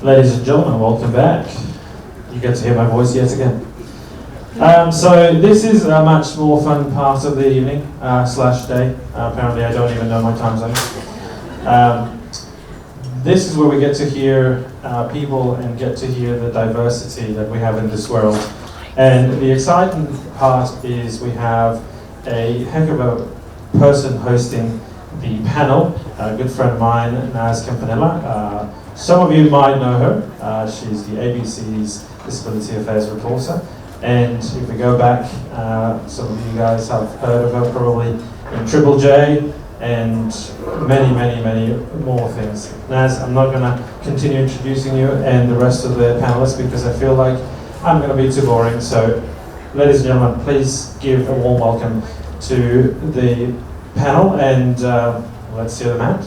Ladies and gentlemen, welcome back. You get to hear my voice yet again. So this is a much more fun part of the evening slash day. Apparently I don't even know my time zone. This is where we get to hear people and get to hear the diversity that we have in this world. And the exciting part is we have a heck of a person hosting the panel, a good friend of mine, Nas Campanella. Some of you might know her. She's the ABC's Disability Affairs reporter. And if we go back, some of you guys have heard of her probably in Triple J and many more things. Naz, I'm not going to continue introducing you and the rest of the panelists because I feel like I'm going to be too boring. So, ladies and gentlemen, please give a warm welcome to the panel and let's hear them out.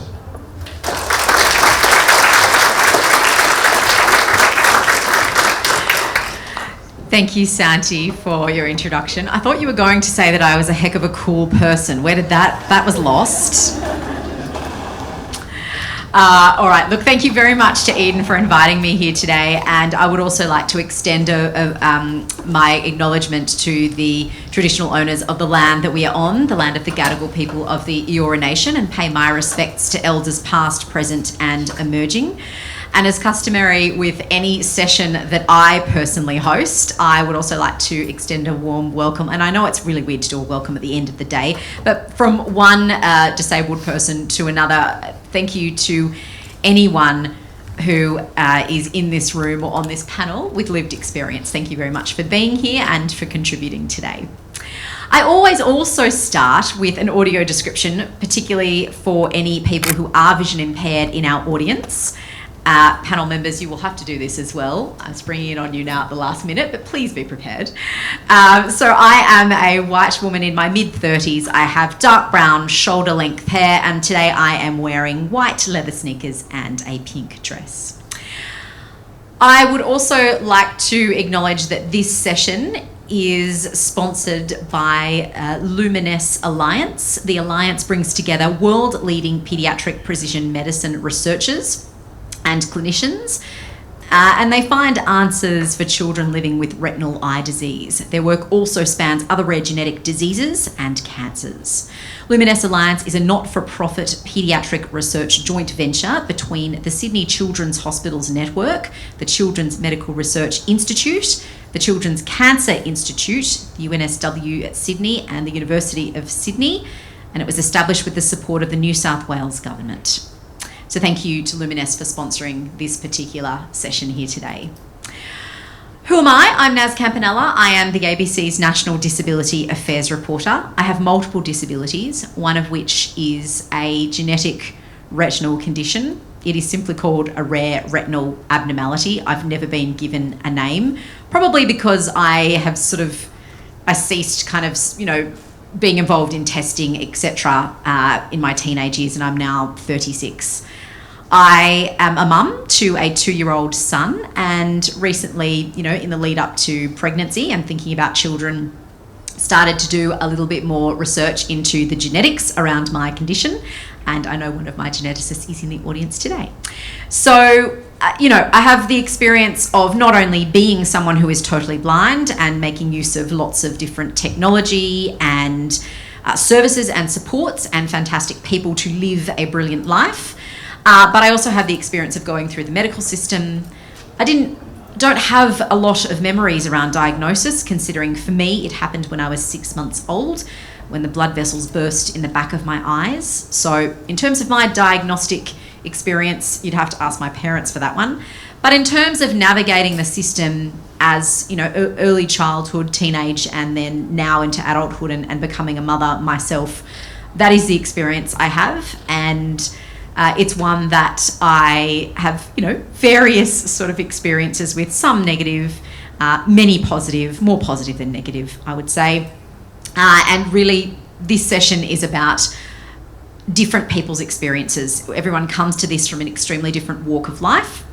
Thank you, Santi, for your introduction. I thought you were going to say that I was a heck of a cool person. Where did that was lost. All right, look, thank you very much to Eden for inviting me here today, and I would also like to extend my acknowledgement to the traditional owners of the land that we are on, the land of the Gadigal people of the Eora Nation, and pay my respects to elders past, present and emerging. And as customary with any session that I personally host, I would also like to extend a warm welcome. And I know it's really weird to do a welcome at the end of the day, but from one disabled person to another, thank you to anyone who is in this room or on this panel with lived experience. Thank you very much for being here and for contributing today. I always also start with an audio description, particularly for any people who are vision impaired in our audience. Panel members, you will have to do this as well. I'm springing it on you now at the last minute, but please be prepared. So I am a white woman in my mid-30s. I have dark brown shoulder-length hair, and today I am wearing white leather sneakers and a pink dress. I would also like to acknowledge that this session is sponsored by Luminesce Alliance. The Alliance brings together world-leading paediatric precision medicine researchers and clinicians, and they find answers for children living with retinal eye disease. Their work also spans other rare genetic diseases and cancers. Luminesce Alliance is a not-for-profit paediatric research joint venture between the Sydney Children's Hospitals Network, the Children's Medical Research Institute, the Children's Cancer Institute, the UNSW at Sydney, and the University of Sydney, and it was established with the support of the New South Wales Government. So thank you to Luminesce for sponsoring this particular session here today. Who am I? I'm Nas Campanella. I am the ABC's National Disability Affairs reporter. I have multiple disabilities, one of which is a genetic retinal condition. It is simply called a rare retinal abnormality. I've never been given a name, probably because I ceased kind of, being involved in testing, etc. In my teenage years, and I'm now 36. I am a mum to a 2-year-old son, and recently, in the lead up to pregnancy and thinking about children, started to do a little bit more research into the genetics around my condition, and I know one of my geneticists is in the audience today. So, I have the experience of not only being someone who is totally blind and making use of lots of different technology and services and supports and fantastic people to live a brilliant life, but I also have the experience of going through the medical system. I don't have a lot of memories around diagnosis, considering for me it happened when I was 6 months old, when the blood vessels burst in the back of my eyes. So in terms of my diagnostic experience, you'd have to ask my parents for that one. But in terms of navigating the system as, early childhood, teenage, and then now into adulthood and becoming a mother myself, that is the experience I have. And it's one that I have, various sort of experiences with, some negative, many positive, more positive than negative, I would say. And really, this session is about different people's experiences. Everyone comes to this from an extremely different walk of life,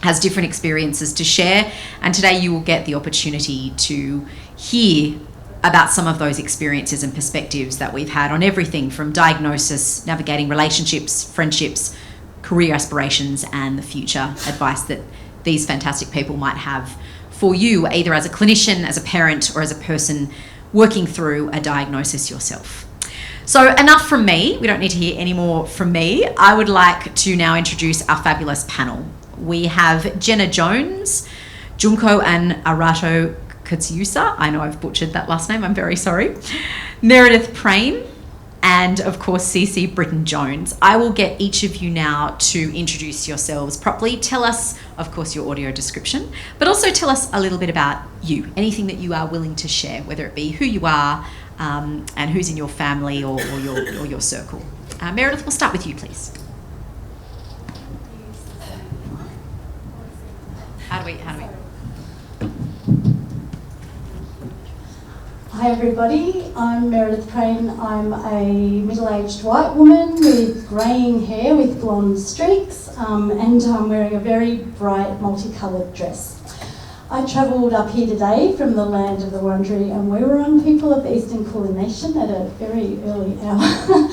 has different experiences to share, and today you will get the opportunity to hear about some of those experiences and perspectives that we've had on everything from diagnosis, navigating relationships, friendships, career aspirations and the future advice that these fantastic people might have for you, either as a clinician, as a parent, or as a person working through a diagnosis yourself. So enough from me. We don't need to hear any more from me. I would like to now introduce our fabulous panel. We have Jenna Jones, Junko and Arato Katsiusa. I know I've butchered that last name. I'm very sorry. Meredith Prain, and of course CC Britton-Jones. I will get each of you now to introduce yourselves properly. Tell us, of course, your audio description, but also tell us a little bit about you, anything that you are willing to share, whether it be who you are and who's in your family or your circle. Meredith, we'll start with you, please. How do we? Hi everybody, I'm Meredith Prain. I'm a middle-aged white woman with greying hair with blonde streaks, and I'm wearing a very bright multicoloured dress. I travelled up here today from the land of the Wurundjeri and Wurrung people of the Eastern Kulin Nation at a very early hour.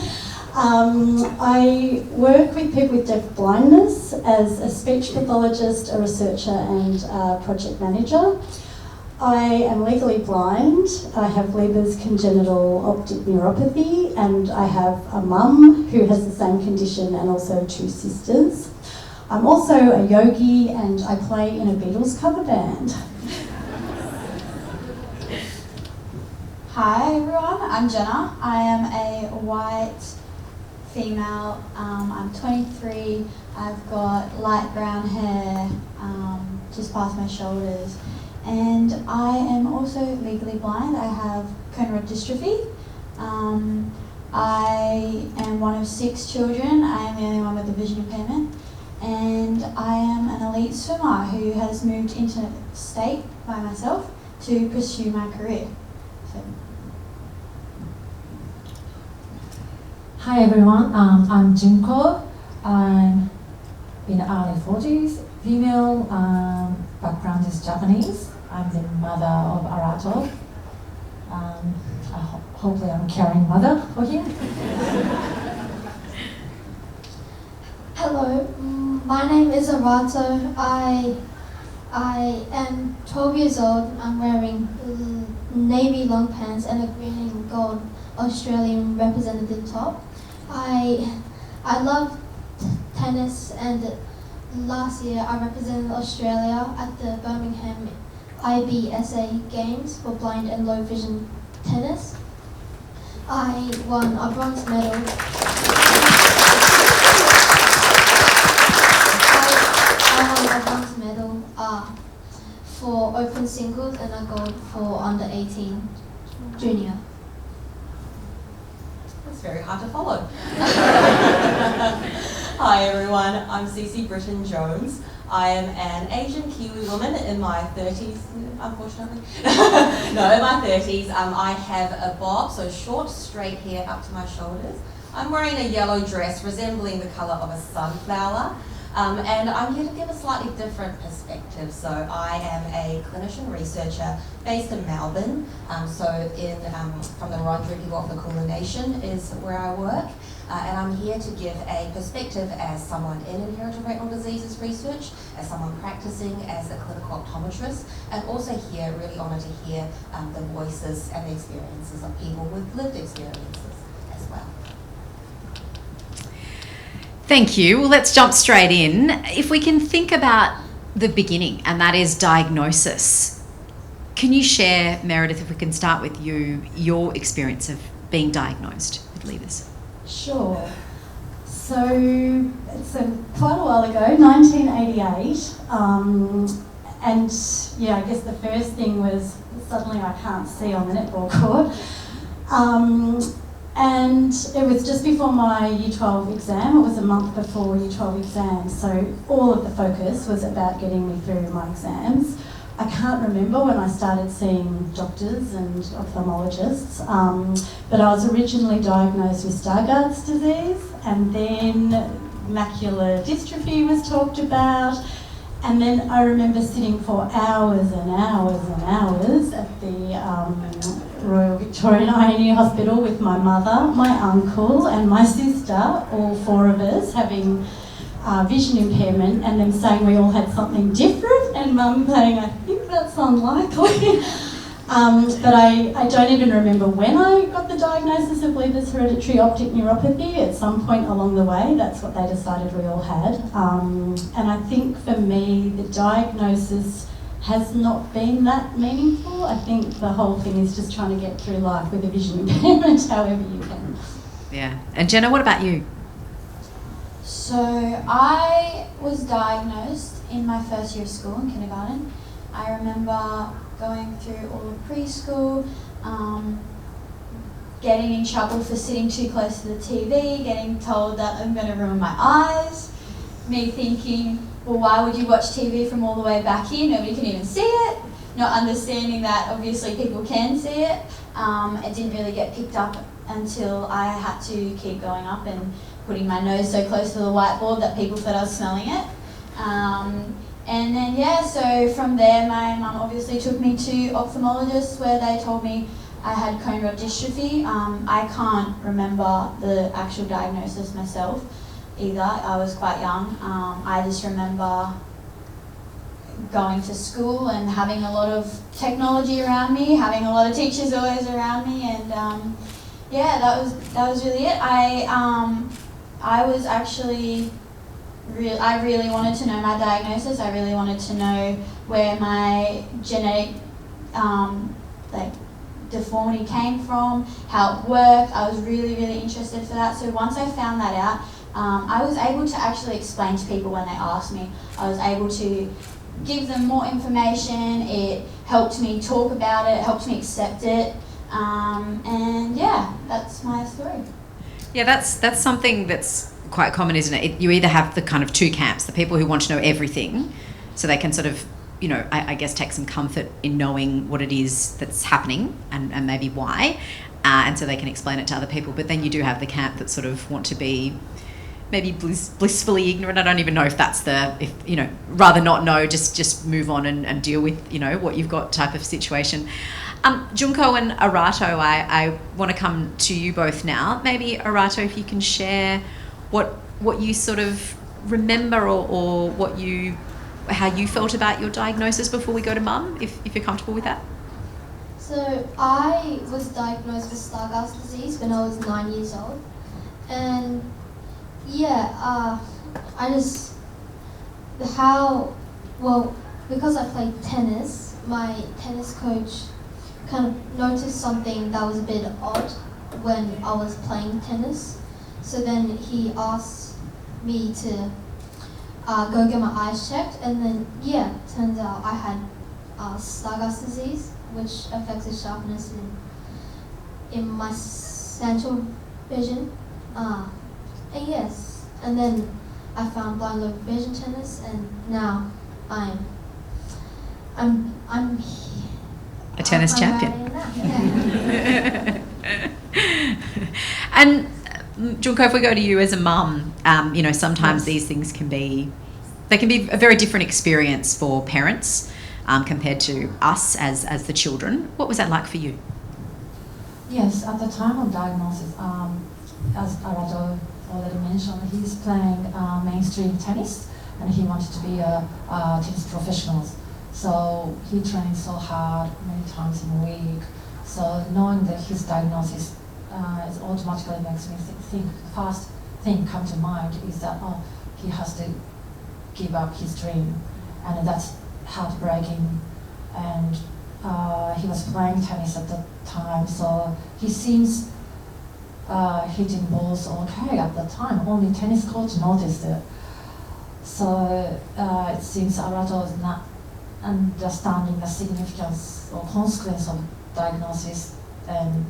I work with people with deaf blindness as a speech pathologist, a researcher and a project manager. I am legally blind. I have Leber's congenital optic neuropathy, and I have a mum who has the same condition and also 2 sisters. I'm also a yogi and I play in a Beatles cover band. Hi everyone, I'm Jenna. I am a white female. I'm 23. I've got light brown hair just past my shoulders. And I am also legally blind. I have cone rod dystrophy. I am one of 6 children. I am the only one with a vision impairment. And I am an elite swimmer who has moved interstate by myself to pursue my career. So. Hi everyone, I'm Junko. I'm in the early 40s, female, background is Japanese. I'm the mother of Arato. Hopefully I'm a caring mother for him. Hello, my name is Arato. I am 12 years old. I'm wearing navy long pants and a green and gold Australian representative top. I love tennis, and last year I represented Australia at the Birmingham IBSA Games for blind and low vision tennis. I won a bronze medal. I won a bronze medal for open singles and a gold for under 18 junior. That's very hard to follow. Hi everyone, I'm CC Britton-Jones. I am an Asian Kiwi woman in my 30s, unfortunately. No, in my 30s. I have a bob, so short, straight hair up to my shoulders. I'm wearing a yellow dress resembling the colour of a sunflower. And I'm here to give a slightly different perspective. So I am a clinician researcher based in Melbourne. From the Wurundjeri people of the Kulin Nation is where I work. And I'm here to give a perspective as someone in inherited retinal diseases research, as someone practicing as a clinical optometrist, and also here, really honoured to hear the voices and the experiences of people with lived experiences as well. Thank you. Well, let's jump straight in. If we can think about the beginning, and that is diagnosis. Can you share, Meredith, if we can start with you, your experience of being diagnosed with Leber's? Sure. So it's quite a while ago, 1988, and yeah, I guess the first thing was suddenly I can't see on the netball court. And it was just before my Year 12 exam. It was a month before Year 12 exam, so all of the focus was about getting me through my exams. I can't remember when I started seeing doctors and ophthalmologists, but I was originally diagnosed with Stargardt's disease, and then macular dystrophy was talked about, and then I remember sitting for hours and hours and hours at the Royal Victorian Eye Hospital with my mother, my uncle and my sister, all 4 of us having vision impairment and them saying we all had something different, and Mum saying, I think that's unlikely. But I don't even remember when I got the diagnosis of Leber's hereditary optic neuropathy. At some point along the way, that's what they decided we all had. And I think for me, the diagnosis has not been that meaningful. I think the whole thing is just trying to get through life with a vision impairment however you can. Yeah. And Jenna, what about you? So I was diagnosed in my first year of school in kindergarten. I remember going through all of preschool, getting in trouble for sitting too close to the TV, getting told that I'm going to ruin my eyes, me thinking, well, why would you watch TV from all the way back here? Nobody can even see it. Not understanding that obviously people can see it. It didn't really get picked up until I had to keep going up and putting my nose so close to the whiteboard that people thought I was smelling it. And then, yeah, so from there, my mum obviously took me to ophthalmologists where they told me I had cone rod dystrophy. I can't remember the actual diagnosis myself either. I was quite young. I just remember going to school and having a lot of technology around me, having a lot of teachers always around me, and yeah, that was really it. I was actually I really wanted to know my diagnosis. I really wanted to know where my genetic deformity came from, how it worked. I was really, really interested for that. So once I found that out, I was able to actually explain to people when they asked me. I was able to give them more information. It helped me talk about it. It helped me accept it. And yeah, that's my story. Yeah, that's something that's quite common, isn't it? You either have the kind of two camps, the people who want to know everything, so they can sort of, you know, I guess take some comfort in knowing what it is that's happening and maybe why, and so they can explain it to other people. But then you do have the camp that sort of want to be maybe blissfully ignorant. I don't even know if that's rather not know, just move on and deal with, you know, what you've got type of situation. Junko and Arato, I want to come to you both now. Maybe Arato, if you can share what you sort of remember or how you felt about your diagnosis before we go to Mum, if you're comfortable with that. So I was diagnosed with Stargardt disease when I was 9 years old, and yeah, because I played tennis, my tennis coach kind of noticed something that was a bit odd when I was playing tennis. So then he asked me to go get my eyes checked, and then yeah, turns out I had Stargardt disease, which affects the sharpness in my central vision. And yes, and then I found blind low vision tennis, and now I'm a tennis champion. Yeah. And Junko, if we go to you as a mum, you know, sometimes these things can be a very different experience for parents compared to us as the children. What was that like for you? Yes, at the time of diagnosis, as Arato already mentioned, he's playing mainstream tennis, and he wanted to be a tennis professional. So he trained so hard many times in a week. So knowing that his diagnosis it automatically makes me think the first thing come to mind is that he has to give up his dream, and that's heartbreaking. And he was playing tennis at the time, so he seems hitting balls okay at the time. Only tennis coach noticed it. So it seems Arato is not understanding the significance or consequence of diagnosis, and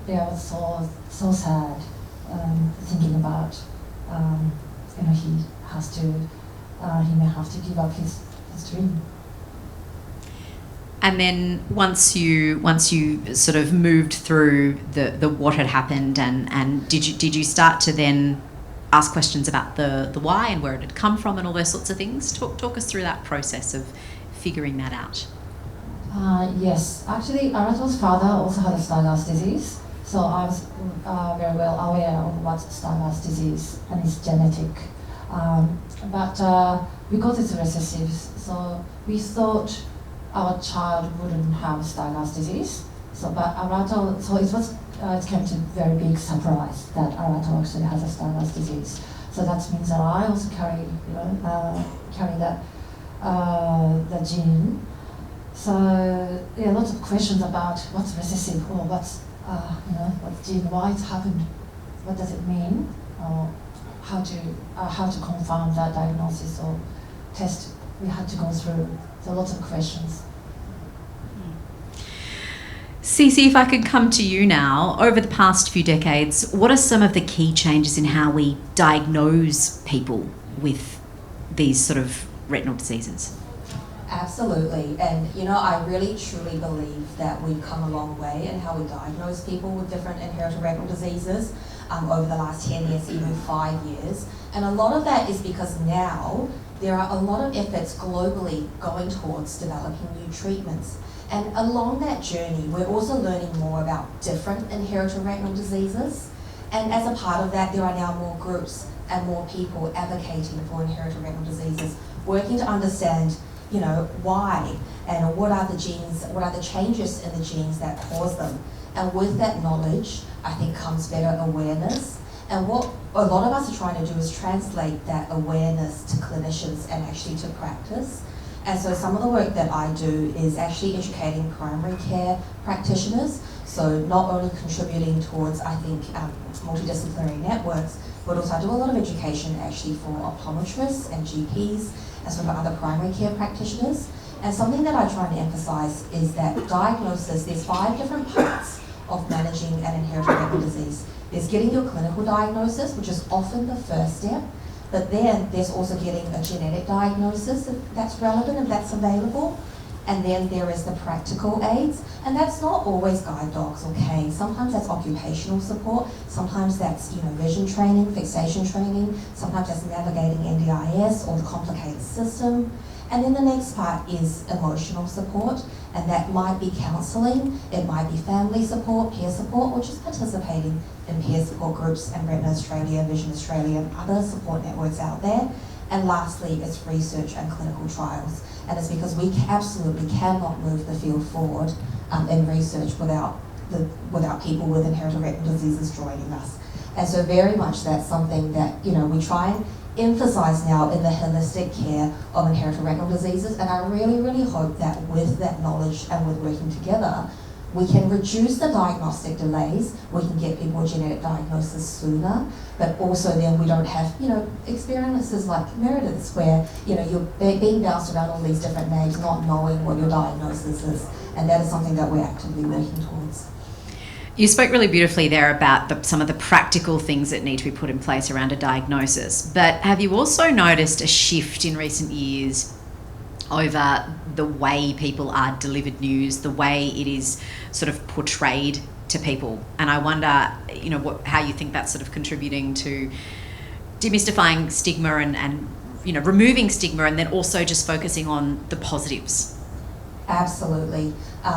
they were so sad thinking about he may have to give up his dream. And then once you sort of moved through the what had happened, and did you start to then ask questions about the why and where it had come from and all those sorts of things? Talk us through that process of figuring that out. Yes, actually Arato's father also had Stargardt disease, so I was very well aware of what Stargardt disease and its genetic But because it's recessive, so we thought our child wouldn't have Stargardt disease. So, but Arato, so it came to very big surprise that Arato actually has a Stargardt disease. So that means that I also carry that the gene. So yeah, lots of questions about what's recessive or what's what gene, why it's happened, what does it mean, or how to confirm that diagnosis or test. We had to go through lots of questions. Cece, if I could come to you now, over the past few decades, what are some of the key changes in how we diagnose people with these sort of retinal diseases? Absolutely, and I really truly believe that we've come a long way in how we diagnose people with different inherited retinal diseases over the last 10 years, even 5 years. And a lot of that is because now there are a lot of efforts globally going towards developing new treatments. And along that journey, we're also learning more about different inherited retinal diseases. And as a part of that, there are now more groups and more people advocating for inherited retinal diseases, working to understand why and what are the genes, what are the changes in the genes that cause them. And with that knowledge, I think comes better awareness. And what a lot of us are trying to do is translate that awareness to clinicians and actually to practice. And so some of the work that I do is actually educating primary care practitioners. So not only contributing towards, I think, multidisciplinary networks, but also I do a lot of education actually for optometrists and GPs and sort of other primary care practitioners. And something that I try and emphasize is that diagnosis, there's 5 different parts of managing an inherited retinal disease. There's getting your clinical diagnosis, which is often the first step, but then there's also getting a genetic diagnosis if that's relevant, if that's available. And then there is the practical aids, and that's not always guide dogs or canes. Sometimes that's occupational support, sometimes that's vision training, fixation training, sometimes that's navigating NDIS or the complicated system. And then the next part is emotional support, and that might be counselling, it might be family support, peer support, or just participating in peer support groups and Retina Australia, Vision Australia, and other support networks out there. And lastly, it's research and clinical trials. And it's because we absolutely cannot move the field forward in research without people with inherited retinal diseases joining us. And so very much that's something that we try and emphasize now in the holistic care of inherited retinal diseases. And I really, really hope that with that knowledge and with working together, we can reduce the diagnostic delays, we can get people a genetic diagnosis sooner, but also then we don't have, experiences like Meredith's where, you're being bounced around all these different names, not knowing what your diagnosis is. And that is something that we're actively working towards. You spoke really beautifully there about some of the practical things that need to be put in place around a diagnosis. But have you also noticed a shift in recent years over the way people are delivered news, the way it is sort of portrayed to people? And I wonder, how you think that's sort of contributing to demystifying stigma and removing stigma, and then also just focusing on the positives. Absolutely. We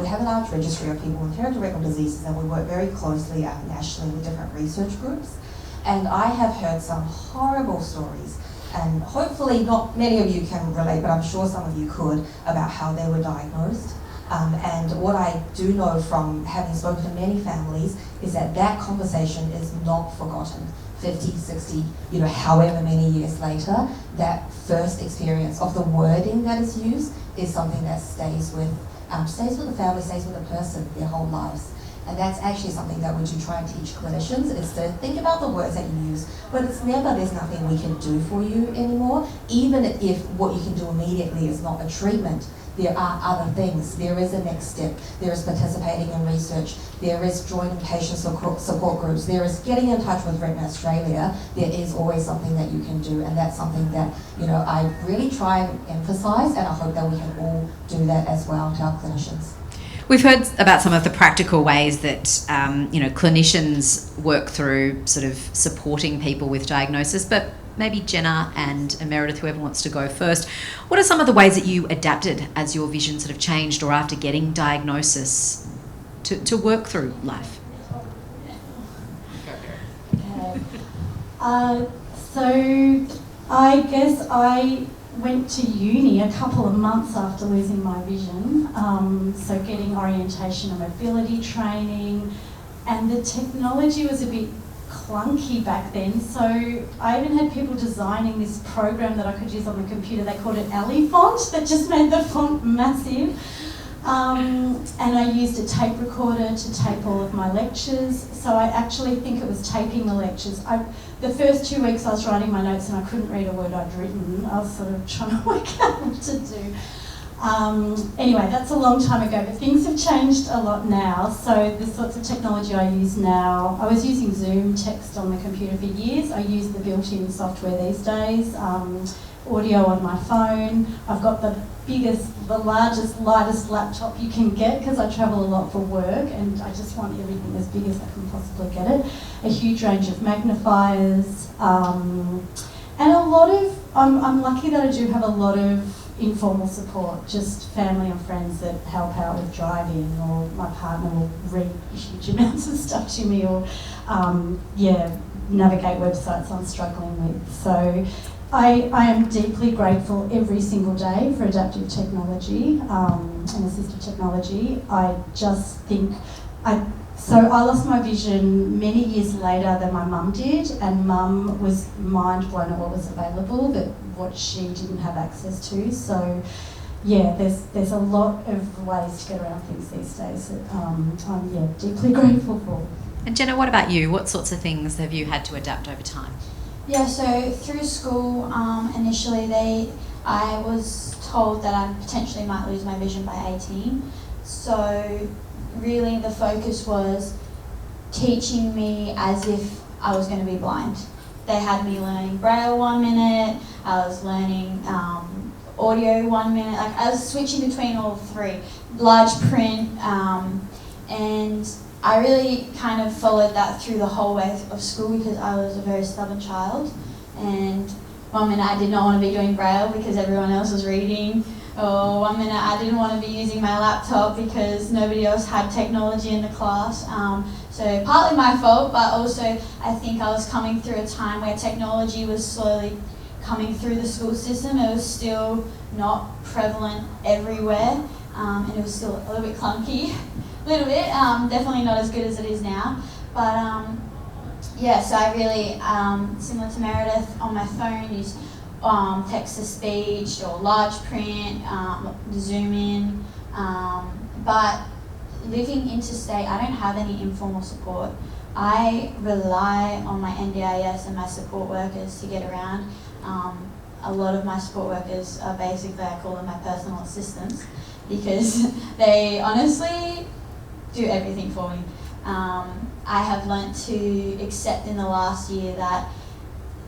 have a large registry of people with inherited retinal diseases, and we work very closely nationally with different research groups. And I have heard some horrible stories, and hopefully not many of you can relate, but I'm sure some of you could, about how they were diagnosed. And what I do know from having spoken to many families is that conversation is not forgotten. 50, 60, however many years later, that first experience of the wording that is used is something that stays with the family, stays with the person their whole lives. And that's actually something that we do try and teach clinicians, is to think about the words that you use, but it's never, there's nothing we can do for you anymore, even if what you can do immediately is not a treatment. There are other things. There is a next step. There is participating in research. There is joining patient support groups. There is getting in touch with Retina Australia. There is always something that you can do, and that's something that I really try and emphasise, and I hope that we can all do that as well to our clinicians. We've heard about some of the practical ways that clinicians work through sort of supporting people with diagnosis, but maybe Jenna and Meredith, whoever wants to go first, what are some of the ways that you adapted as your vision sort of changed, or after getting diagnosis, to work through life? So I guess I went to uni a couple of months after losing my vision, so getting orientation and mobility training, and the technology was a bit clunky back then, so I even had people designing this program that I could use on the computer. They called it Ali font, that just made the font massive. And I used a tape recorder to tape all of my lectures, so I actually think it was taping the lectures. The first 2 weeks I was writing my notes and I couldn't read a word I'd written. I was sort of trying to work out what to do. Anyway, that's a long time ago, but things have changed a lot now. So the sorts of technology I use now, I was using Zoom text on the computer for years. I use the built-in software these days, audio on my phone. I've got the largest, lightest laptop you can get because I travel a lot for work and I just want everything as big as I can possibly get it. A huge range of magnifiers, and a lot of, I'm lucky that I do have a lot of informal support, just family and friends that help out with driving, or my partner will read huge amounts of stuff to me, or navigate websites I'm struggling with. So I am deeply grateful every single day for adaptive technology and assistive technology. I just think, so I lost my vision many years later than my mum did, and mum was mind blown at what was available, but what she didn't have access to. So yeah, there's a lot of ways to get around things these days that I'm deeply grateful for. And Jenna, what about you? What sorts of things have you had to adapt over time? Yeah, so through school, initially I was told that I potentially might lose my vision by 18. So really the focus was teaching me as if I was going to be blind. They had me learning Braille 1 minute, I was learning audio 1 minute, like I was switching between all three, large print, and I really kind of followed that through the whole way of school because I was a very stubborn child, and 1 minute I did not want to be doing Braille because everyone else was reading, or 1 minute I didn't want to be using my laptop because nobody else had technology in the class. So partly my fault, but also I think I was coming through a time where technology was slowly coming through the school system. It was still not prevalent everywhere, and it was still a little bit clunky. A little bit, definitely not as good as it is now, but so I really, similar to Meredith, on my phone use text-to-speech or large print, zoom in, but living interstate, I don't have any informal support. I rely on my NDIS and my support workers to get around. A lot of my support workers are basically, I call them my personal assistants, because they honestly do everything for me. I have learnt to accept in the last year that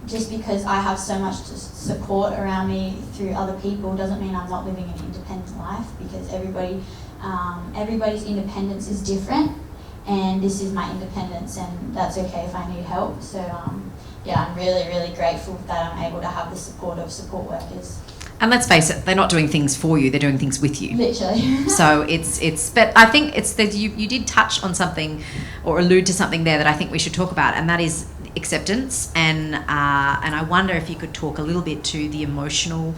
just because I have so much support around me through other people doesn't mean I'm not living an independent life, because everybody's independence is different, and this is my independence, and that's okay if I need help. So I'm really, really grateful that I'm able to have the support of support workers. And let's face it, they're not doing things for you, they're doing things with you. Literally. So but I think it's that you did touch on something or allude to something there that I think we should talk about, and that is acceptance. And I wonder if you could talk a little bit to the emotional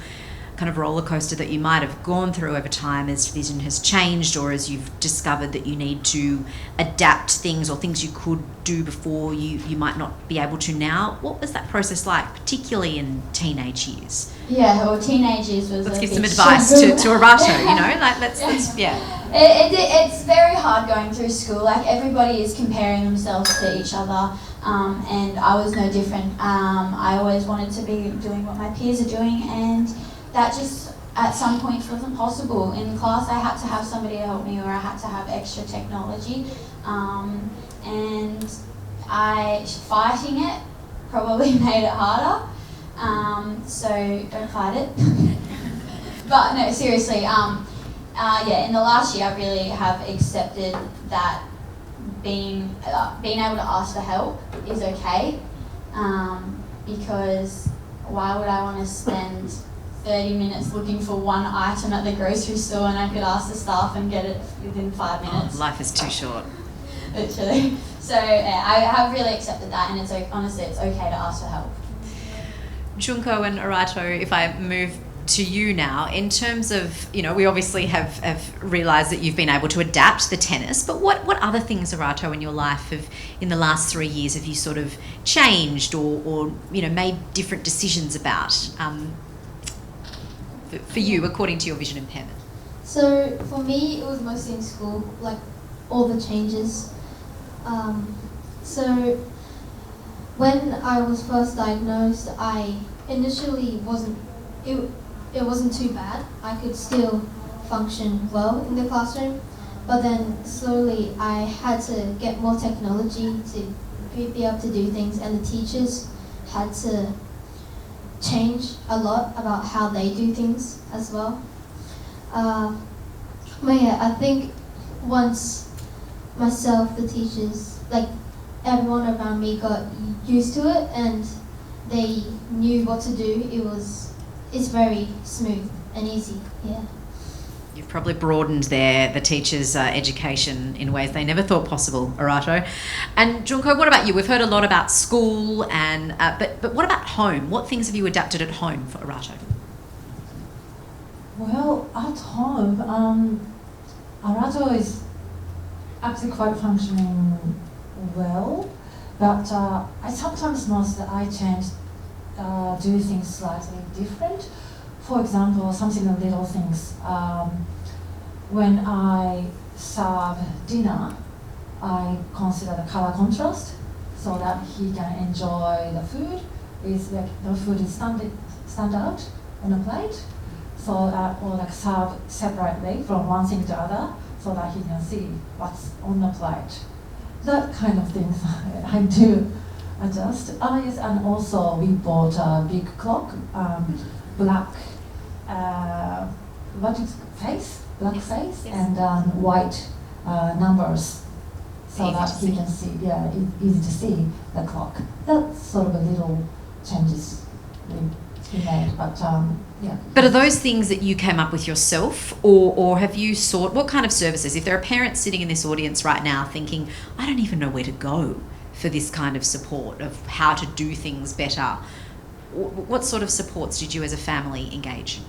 kind of roller coaster that you might have gone through over time as vision has changed, or as you've discovered that you need to adapt things, or things you could do before you might not be able to now. What was that process like, particularly in teenage years? Yeah, well, teenage years was Let's a give big some advice to Arato, you know, like let's It's very hard going through school. Like, everybody is comparing themselves to each other, and I was no different. I always wanted to be doing what my peers are doing, and that just at some points wasn't possible. In class I had to have somebody to help me, or I had to have extra technology, and fighting it probably made it harder, so don't fight it. But no, seriously, in the last year I really have accepted that being able to ask for help is okay, because why would I want to spend 30 minutes looking for one item at the grocery store and I could ask the staff and get it within 5 minutes? Life is too short. Literally. So yeah, I have really accepted that, and honestly, it's okay to ask for help. Junko and Arato, if I move to you now, in terms of, we obviously have realised that you've been able to adapt the tennis, but what other things, Arato, in your life in the last 3 years have you sort of changed or made different decisions about for you, according to your vision impairment? So for me, it was mostly in school, like all the changes. So when I was first diagnosed, I initially it wasn't too bad. I could still function well in the classroom, but then slowly I had to get more technology to be able to do things, and the teachers had to change a lot about how they do things as well. But yeah, I think once myself, the teachers, like everyone around me got used to it and they knew what to do, it's very smooth and easy, yeah. You've probably broadened the teachers' education in ways they never thought possible, Arato. And Junko, what about you? We've heard a lot about school, and but what about home? What things have you adapted at home for Arato? Well, at home, Arato is actually quite functioning well, but I sometimes notice that I do things slightly different. For example, something in little things. When I serve dinner, I consider the color contrast so that he can enjoy the food. The food is stand out on a plate, so that, or like serve separately from one thing to other, so that he can see what's on the plate. That kind of things I do adjust. Yes, and also we bought a big clock, black black face, and white numbers, so that he can see. Yeah, easy to see the clock. That's sort of a little changes we made, but yeah. But are those things that you came up with yourself, or have you sought what kind of services? If there are parents sitting in this audience right now thinking, I don't even know where to go for this kind of support of how to do things better, what sort of supports did you as a family engage?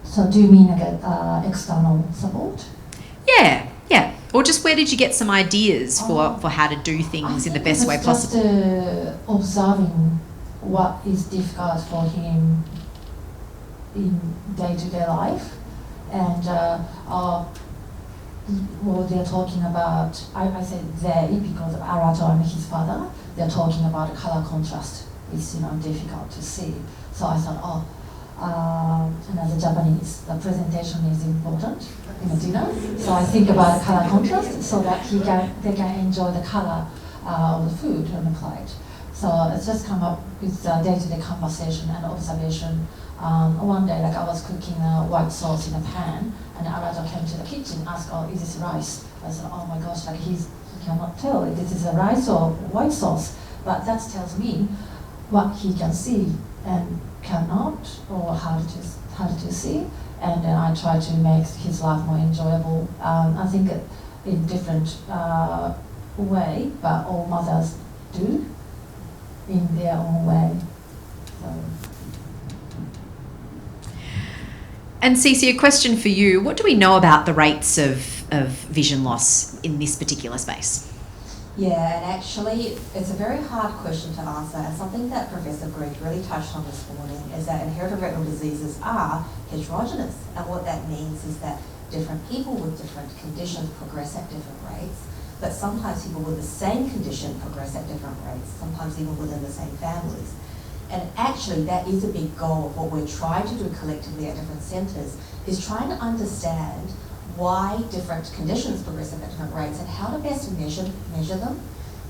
So do you mean like external support? Yeah. Or just where did you get some ideas for how to do things in the best way possible? Just observing what is difficult for him in day-to-day life, and well, they're talking about, I said they because of Arato and his father, they're talking about color contrast is difficult to see. So I thought, and as a Japanese, the presentation is important in a dinner. So I think about color contrast so that they can enjoy the color of the food on the plate. So it's just come up with day-to-day conversation and observation. One day, like I was cooking white sauce in a pan, and Arato came to the kitchen, asked, is this rice? I said, oh my gosh, like he cannot tell if this is a rice or white sauce. But that tells me what he can see and cannot, or how to see. And then I try to make his life more enjoyable. I think in different way, but all mothers do in their own way. So. And Cece, a question for you. What do we know about the rates of vision loss in this particular space? Yeah, and actually it's a very hard question to answer, and something that Professor Greg really touched on this morning is that inherited retinal diseases are heterogeneous, and what that means is that different people with different conditions progress at different rates, but sometimes people with the same condition progress at different rates, sometimes even within the same families. And actually that is a big goal of what we're trying to do collectively at different centres, is trying to understand why different conditions progress at different rates and how to best measure them.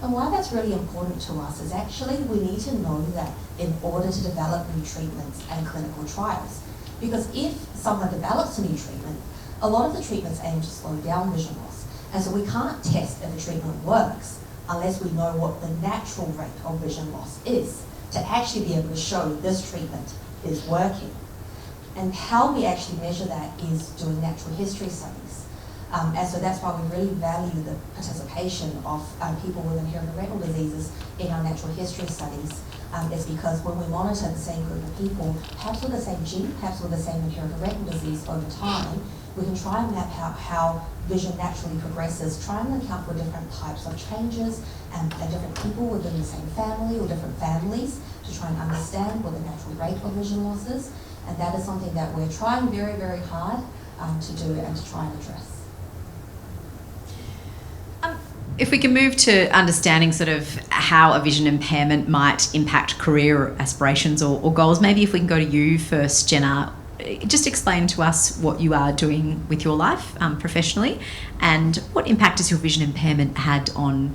And why that's really important to us is actually we need to know that in order to develop new treatments and clinical trials. Because if someone develops a new treatment, a lot of the treatments aim to slow down vision loss. And so we can't test if a treatment works unless we know what the natural rate of vision loss is, to actually be able to show this treatment is working. And how we actually measure that is doing natural history studies. And so that's why we really value the participation of people with inherited retinal diseases in our natural history studies. Is because when we monitor the same group of people, perhaps with the same gene, perhaps with the same inherited retinal disease over time, we can try and map out how vision naturally progresses, try and account for different types of changes and different people within the same family or different families to try and understand what the natural rate of vision loss is. And that is something that we're trying very, very hard to do and to try and address. If we can move to understanding sort of how a vision impairment might impact career aspirations or goals, maybe if we can go to you first, Jenna, just explain to us what you are doing with your life professionally and what impact has your vision impairment had on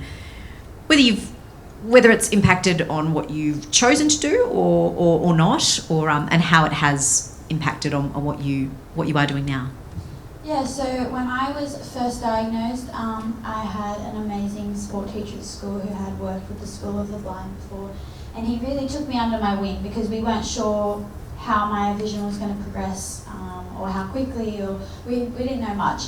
whether it's impacted on what you've chosen to do or not, or and how it has impacted on what you are doing now. Yeah, so when I was first diagnosed, I had an amazing sport teacher at school who had worked with the School of the Blind before, and he really took me under my wing because we weren't sure how my vision was going to progress or how quickly, or we didn't know much.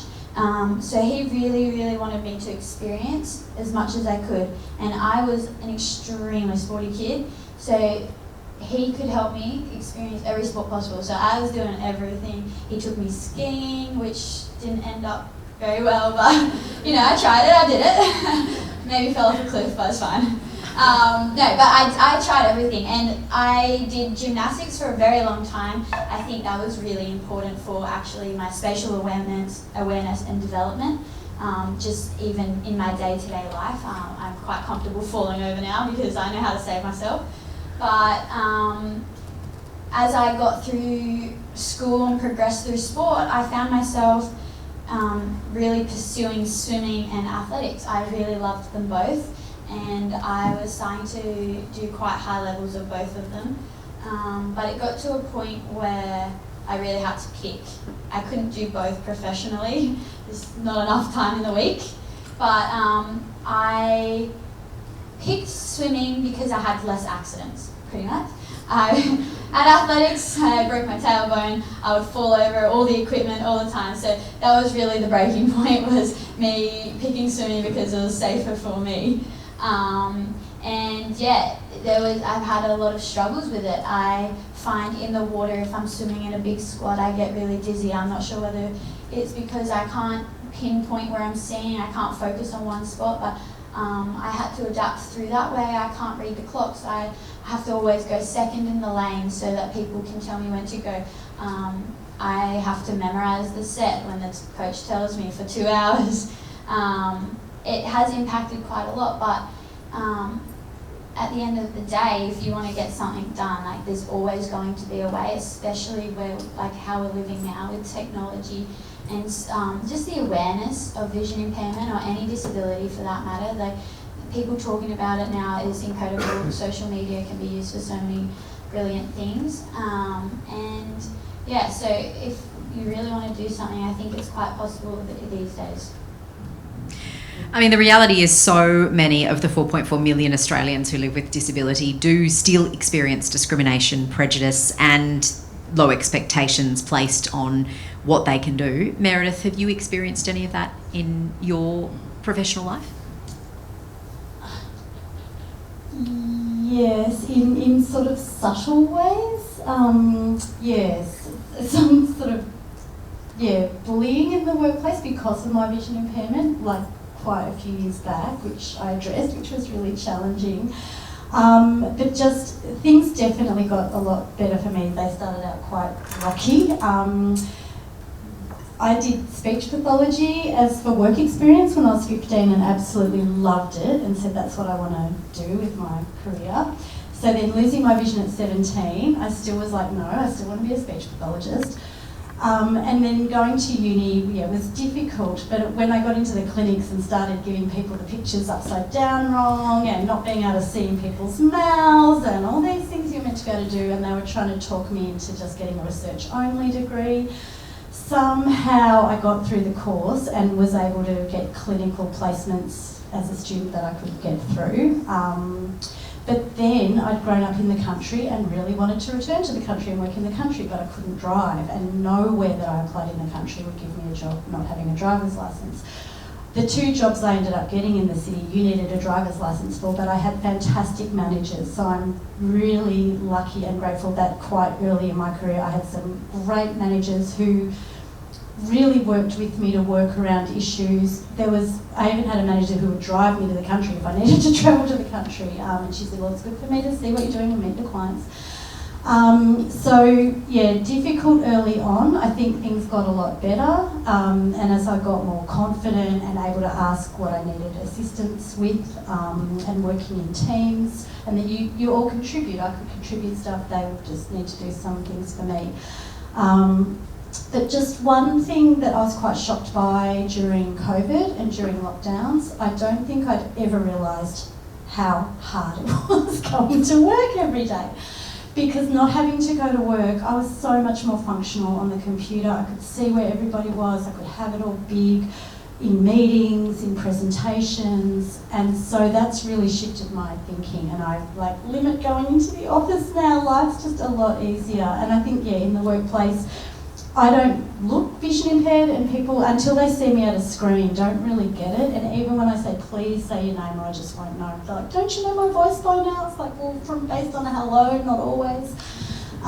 So he really, really wanted me to experience as much as I could, and I was an extremely sporty kid, so he could help me experience every sport possible. So I was doing everything. He took me skiing, which didn't end up very well, but you know, I tried it, I did it. Maybe fell off a cliff, but it's fine. No, but I tried everything, and I did gymnastics for a very long time. I think that was really important for actually my spatial awareness and development. Just even in my day-to-day life, I'm quite comfortable falling over now because I know how to save myself. But as I got through school and progressed through sport, I found myself really pursuing swimming and athletics. I really loved them both, and I was starting to do quite high levels of both of them. But it got to a point where I really had to pick. I couldn't do both professionally. There's not enough time in the week. But I picked swimming because I had less accidents, pretty much. At athletics, I broke my tailbone. I would fall over all the equipment all the time. So that was really the breaking point, was me picking swimming because it was safer for me. And yeah, I've had a lot of struggles with it. I find in the water, if I'm swimming in a big squat, I get really dizzy. I'm not sure whether it's because I can't pinpoint where I'm seeing, I can't focus on one spot, but I had to adapt through that way. I can't read the clock, so I have to always go second in the lane so that people can tell me when to go. I have to memorize the set when the coach tells me for 2 hours. It has impacted quite a lot, but at the end of the day, if you want to get something done, like, there's always going to be a way, especially where, like, how we're living now with technology and just the awareness of vision impairment, or any disability for that matter. Like, people talking about it now is incredible. Social media can be used for so many brilliant things. And yeah, so if you really want to do something, I think it's quite possible these days. I mean, the reality is so many of the 4.4 million Australians who live with disability do still experience discrimination, prejudice, and low expectations placed on what they can do. Meredith, have you experienced any of that in your professional life? Yes, in sort of subtle ways. Yes, some sort of, bullying in the workplace because of my vision impairment, like quite a few years back, which I addressed, which was really challenging. But just things definitely got a lot better for me. They started out quite rocky. I did speech pathology as for work experience when I was 15 and absolutely loved it and said that's what I want to do with my career. So then losing my vision at 17, I still was like, no, I still want to be a speech pathologist. And then going to uni, was difficult, but when I got into the clinics and started giving people the pictures upside down wrong and not being able to see in people's mouths and all these things you're meant to be able to do, and they were trying to talk me into just getting a research-only degree, somehow I got through the course and was able to get clinical placements as a student that I could get through. But then I'd grown up in the country and really wanted to return to the country and work in the country, but I couldn't drive, and nowhere that I applied in the country would give me a job not having a driver's license. The 2 jobs I ended up getting in the city, you needed a driver's license for, but I had fantastic managers, so I'm really lucky and grateful that quite early in my career I had some great managers who really worked with me to work around issues. I even had a manager who would drive me to the country if I needed to travel to the country, and she said, well, it's good for me to see what you're doing and meet the clients. So yeah, difficult early on. I think things got a lot better, and as I got more confident and able to ask what I needed assistance with, and working in teams, and that you all contribute. I could contribute stuff, they would just need to do some things for me. But just one thing that I was quite shocked by during COVID and during lockdowns, I don't think I'd ever realised how hard it was going to work every day. Because not having to go to work, I was so much more functional on the computer. I could see where everybody was, I could have it all big in meetings, in presentations, and so that's really shifted my thinking, and I limit going into the office now. Life's just a lot easier, and I think, in the workplace, I don't look vision impaired, and people, until they see me at a screen, don't really get it. And even when I say, please say your name, I just won't know. They're like, don't you know my voice by now? It's like, well, based on a hello, not always.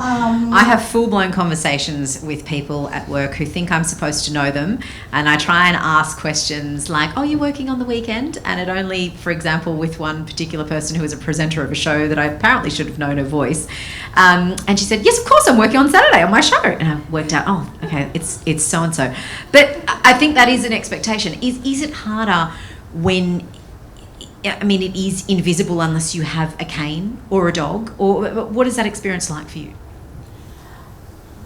I have full-blown conversations with people at work who think I'm supposed to know them, and I try and ask questions like, oh, you're working on the weekend? And it only, for example, with one particular person who was a presenter of a show that I apparently should have known her voice, and she said, yes, of course, I'm working on Saturday on my show. And I worked out, oh, okay, it's so-and-so. But I think that is an expectation. Is it harder when... I mean, it is invisible unless you have a cane or a dog, or what is that experience like for you?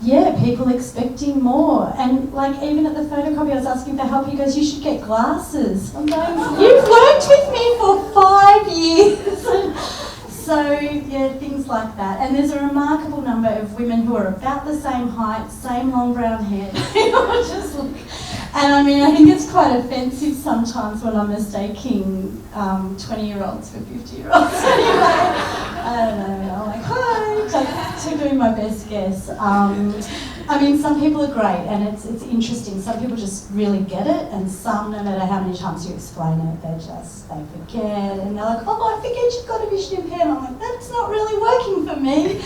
Yeah, people expecting more. And even at the photocopy, I was asking for help. He goes, you should get glasses. I'm going, you've worked with me for 5 years. So, yeah, things like that. And there's a remarkable number of women who are about the same height, same long brown hair. And I mean, I think it's quite offensive sometimes when I'm mistaking 20-year-olds for 50-year-olds. Anyway, I don't know, I'm like, hi, just doing my best guess. I mean, some people are great, and it's interesting. Some people just really get it, and some, no matter how many times you explain it, they forget, and they're like, oh, I forget you've got a vision impairment. I'm like, that's not really working for me.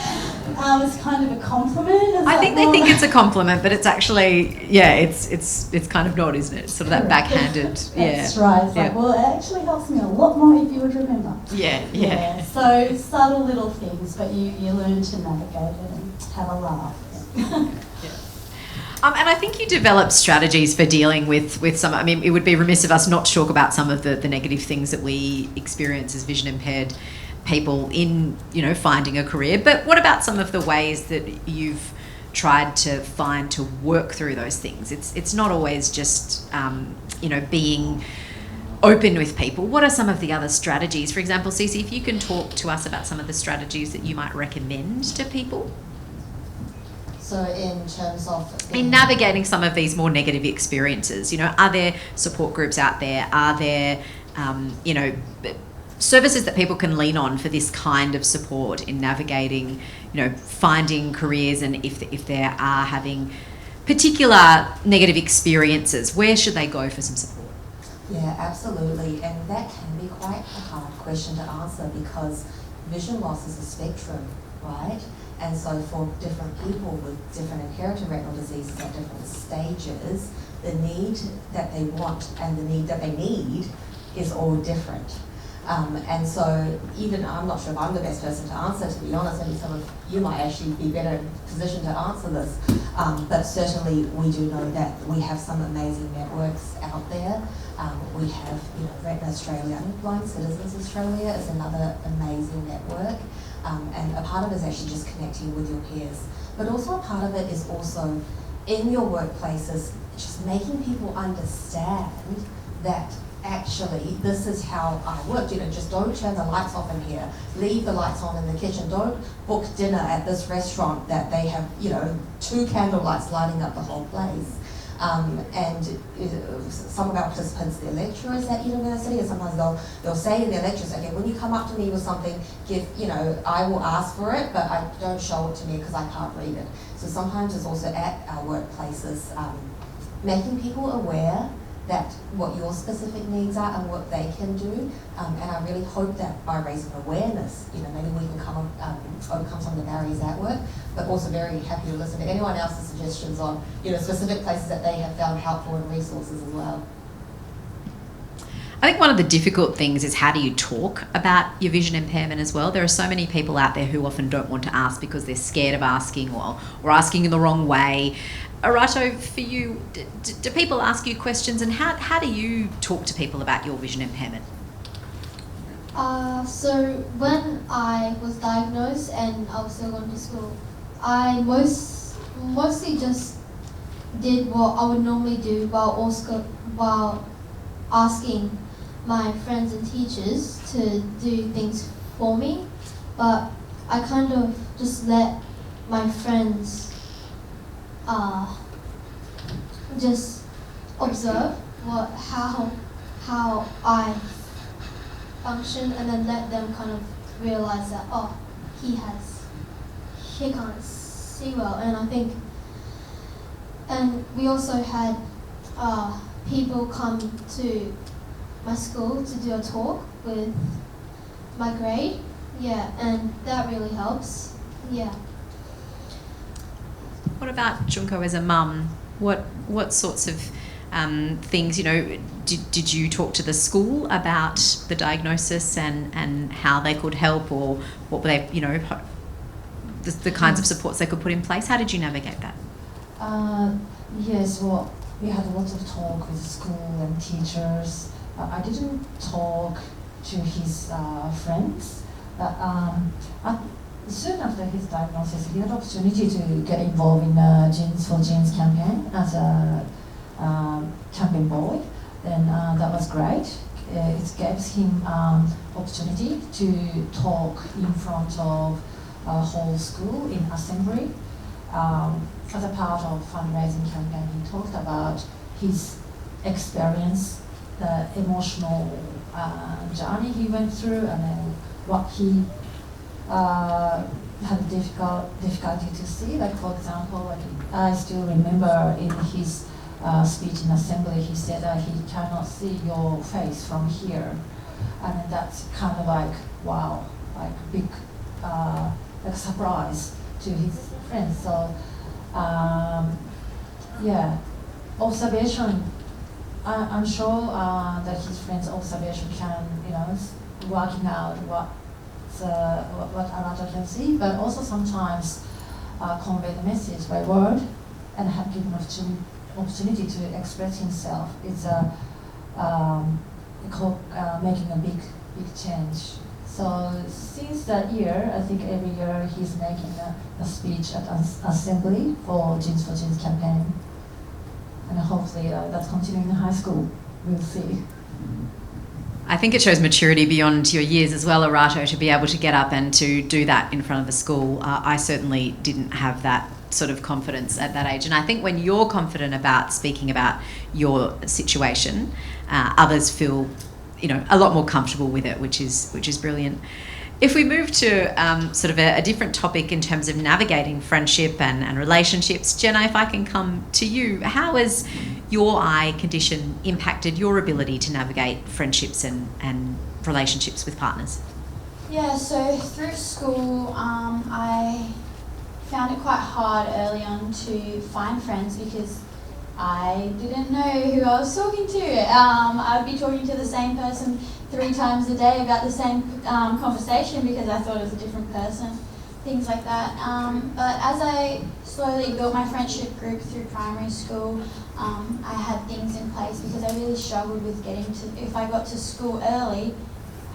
It's kind of a compliment. I think they think it's a compliment, but it's actually, it's kind of not, isn't it? It's sort of that backhanded, That's right. It's like, well, it actually helps me a lot more if you would remember. Yeah. So subtle little things, but you learn to navigate it and have a laugh. And I think you develop strategies for dealing with some. I mean, it would be remiss of us not to talk about some of the negative things that we experience as vision impaired people in, finding a career. But what about some of the ways that you've tried to find to work through those things? It's not always just, being open with people. What are some of the other strategies? For example, Cece, if you can talk to us about some of the strategies that you might recommend to people. So in terms of... In navigating some of these more negative experiences, are there support groups out there? Are there, services that people can lean on for this kind of support in navigating, finding careers, and if they are having particular negative experiences, where should they go for some support? Yeah, absolutely. And that can be quite a hard question to answer because vision loss is a spectrum, right? And so for different people with different inherited retinal diseases at different stages, the need that they want and the need that they need is all different. And so even, I'm not sure if I'm the best person to answer, to be honest, maybe some of you might actually be better positioned to answer this. But certainly we do know that we have some amazing networks out there. We have, Retina Australia and Blind Citizens Australia is another amazing network. And a part of it is actually just connecting with your peers. But also a part of it is also in your workplaces, just making people understand that actually this is how I work. Just don't turn the lights off in here. Leave the lights on in the kitchen. Don't book dinner at this restaurant that they have, 2 candle lights lighting up the whole place. And some of our participants, they're lecturers at university, and sometimes they'll say to their lecturers, okay, when you come up to me with something, I will ask for it, but I don't show it to me because I can't read it. So sometimes it's also at our workplaces, making people aware that what your specific needs are and what they can do. And I really hope that by raising awareness, maybe we can overcome some of the barriers at work, but also very happy to listen to anyone else's suggestions on, specific places that they have found helpful and resources as well. I think one of the difficult things is how do you talk about your vision impairment as well. There are so many people out there who often don't want to ask because they're scared of asking or asking in the wrong way. Arato, for you, do people ask you questions, and how do you talk to people about your vision impairment? So when I was diagnosed and I was still going to school, I mostly just did what I would normally do while asking my friends and teachers to do things for me, but I kind of just let my friends just observe how I function, and then let them kind of realize that he can't see well. And I think, and we also had people come to my school to do a talk with my grade, and that really helps. What about Junko as a mum? What sorts of things, did you talk to the school about the diagnosis and how they could help, or what were they, the kinds of supports they could put in place? How did you navigate that? Yes, well, we had a lot of talk with school and teachers. I didn't talk to his friends, but soon after his diagnosis, he had the opportunity to get involved in the Genes for Genes campaign as a champion boy. Then that was great. It gives him opportunity to talk in front of a whole school in assembly. As a part of fundraising campaign, he talked about his experience, the emotional journey he went through, and then what he had difficulty to see. Like, for example, I still remember in his speech in assembly, he said that he cannot see your face from here, and that's kind of like, wow, like big like surprise to his friends. So observation. I'm sure that his friends' observation can, working out what Arato can see, but also sometimes convey the message by word and have given opportunity to express himself. It's making a big change. So since that year, I think every year he's making a speech at assembly for Genes for Genes campaign, and hopefully that's continuing in high school. We'll see. I think it shows maturity beyond your years as well, Arato, to be able to get up and to do that in front of a school. I certainly didn't have that sort of confidence at that age. And I think when you're confident about speaking about your situation, others feel, a lot more comfortable with it, which is brilliant. If we move to sort of a different topic in terms of navigating friendship and relationships, Jenna, if I can come to you, how has your eye condition impacted your ability to navigate friendships and relationships with partners? Yeah, so through school, I found it quite hard early on to find friends because I didn't know who I was talking to. I'd be talking to the same person 3 times a day about the same conversation because I thought it was a different person, things like that. But as I slowly built my friendship group through primary school, I had things in place because I really struggled with if I got to school early,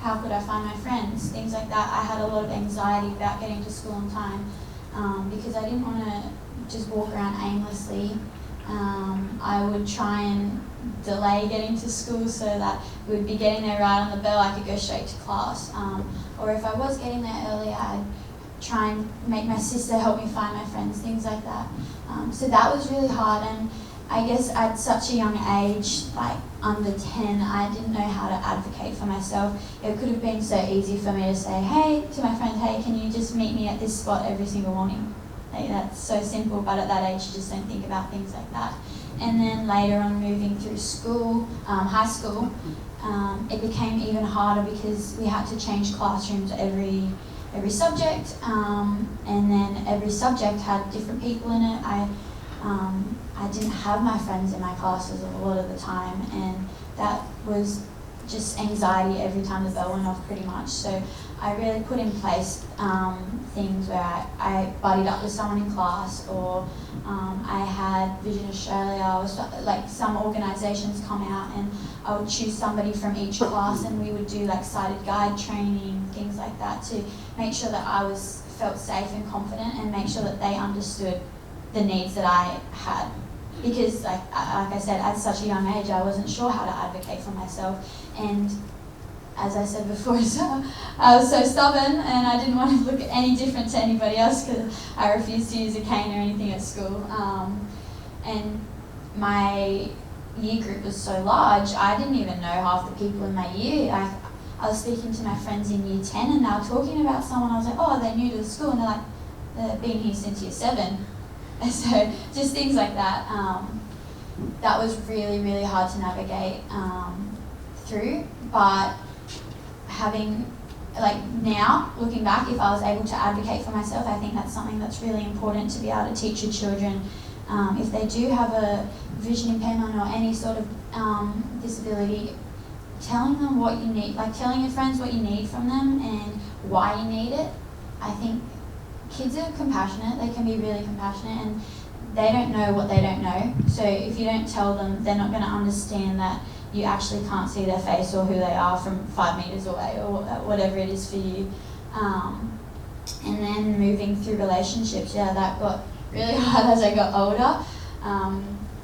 how could I find my friends, things like that. I had a lot of anxiety about getting to school on time because I didn't want to just walk around aimlessly. I would try and delay getting to school so that we would be getting there right on the bell, I could go straight to class. Or if I was getting there early, I'd try and make my sister help me find my friends, things like that. So that was really hard, and I guess at such a young age, like under 10, I didn't know how to advocate for myself. It could have been so easy for me to say, hey, to my friend, hey, can you just meet me at this spot every single morning? Like, that's so simple, but at that age, you just don't think about things like that. And then later on, moving through school, high school, it became even harder because we had to change classrooms every subject, and then every subject had different people in it. I didn't have my friends in my classes a lot of the time, and that was just anxiety every time the bell went off pretty much. So I really put in place things where I buddied up with someone in class, or I had Vision Australia, or like some organisations come out and I would choose somebody from each class and we would do like sighted guide training, things like that, to make sure that I felt safe and confident and make sure that they understood the needs that I had. Because like I said, at such a young age, I wasn't sure how to advocate for myself. And as I said before, I was so stubborn and I didn't want to look any different to anybody else because I refused to use a cane or anything at school. And my year group was so large, I didn't even know half the people in my year. I was speaking to my friends in year 10 and they were talking about someone. I was like, oh, they're new to the school, and they're like, they've been here since year 7. And so just things like that. That was really, really hard to navigate through. But having, like now, looking back, if I was able to advocate for myself, I think that's something that's really important to be able to teach your children. If they do have a vision impairment or any sort of disability, telling them what you need, like telling your friends what you need from them and why you need it. I think kids are compassionate, they can be really compassionate, and they don't know what they don't know. So if you don't tell them, they're not going to understand that you actually can't see their face or who they are from 5 meters away or whatever it is for you. And then moving through relationships, that got really hard as I got older.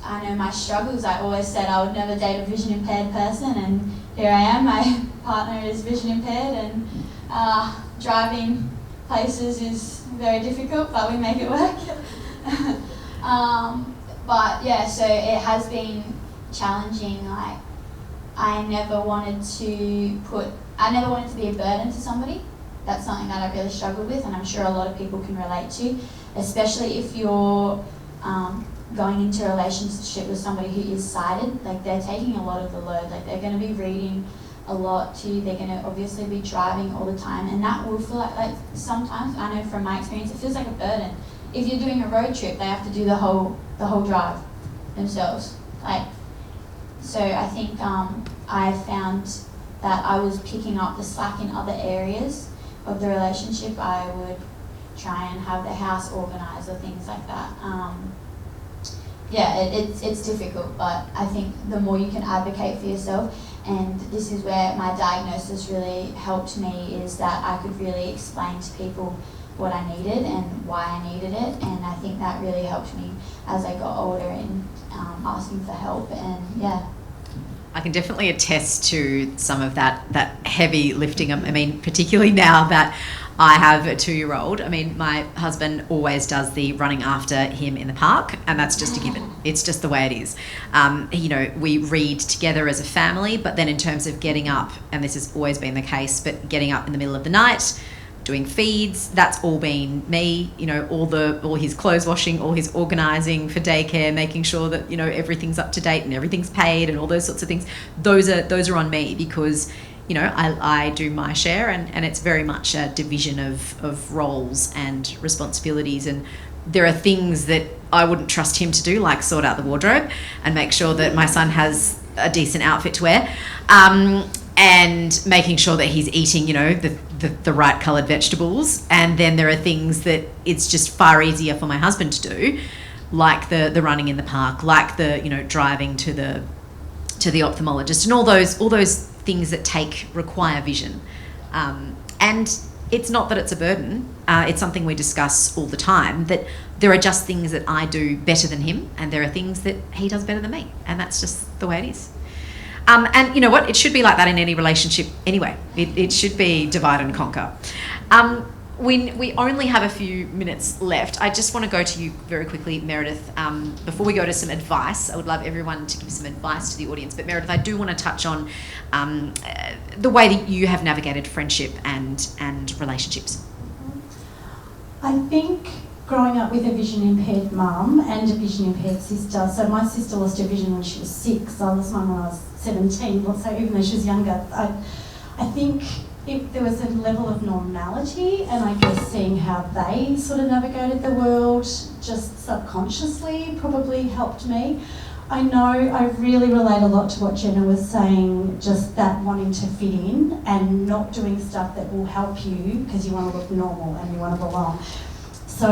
I know my struggles. I always said I would never date a vision impaired person, and here I am. My partner is vision impaired, and driving places is very difficult, but we make it work. But yeah, so it has been challenging. Like, I never wanted to be a burden to somebody. That's something that I really struggled with, and I'm sure a lot of people can relate to, especially if you're going into a relationship with somebody who is sighted. Like, they're taking a lot of the load. Like, they're going to be reading a lot too. They're going to obviously be driving all the time, and that will feel like sometimes, I know from my experience, it feels like a burden. If you're doing a road trip, they have to do the whole drive themselves. Like, so I think I found that I was picking up the slack in other areas of the relationship. I would try and have the house organised or things like that. It's difficult, but I think the more you can advocate for yourself, and this is where my diagnosis really helped me, is that I could really explain to people what I needed and why I needed it, and I think that really helped me as I got older in asking for help. And yeah, I can definitely attest to some of that heavy lifting. I mean, particularly now that I have a 2-year-old. I mean, my husband always does the running after him in the park, and that's just a given. It's just the way it is. We read together as a family, but then in terms of getting up, and this has always been the case, but getting up in the middle of the night, doing feeds, that's all been me. All his clothes washing, all his organising for daycare, making sure that everything's up to date and everything's paid and all those sorts of things. Those are on me, because I do my share, and it's very much a division of roles and responsibilities. And there are things that I wouldn't trust him to do, like sort out the wardrobe and make sure that my son has a decent outfit to wear, and making sure that he's eating, the right coloured vegetables. And then there are things that it's just far easier for my husband to do, like the running in the park, like the driving to the ophthalmologist, and all those things that require vision. And it's not that it's a burden. It's something we discuss all the time, that there are just things that I do better than him, and there are things that he does better than me, and that's just the way it is. And you know what? It should be like that in any relationship anyway. It should be divide and conquer. we only have a few minutes left. I just want to go to you very quickly, Meredith. Before we go to some advice, I would love everyone to give some advice to the audience. But Meredith, I do want to touch on the way that you have navigated friendship and relationships. I think growing up with a vision impaired mum and a vision impaired sister, so my sister lost her vision when she was 6, I lost mine when I was 17, so even though she was younger, I think there was a level of normality, and I guess seeing how they sort of navigated the world just subconsciously probably helped me. I know I really relate a lot to what Jenna was saying, just that wanting to fit in and not doing stuff that will help you because you want to look normal and you want to belong. So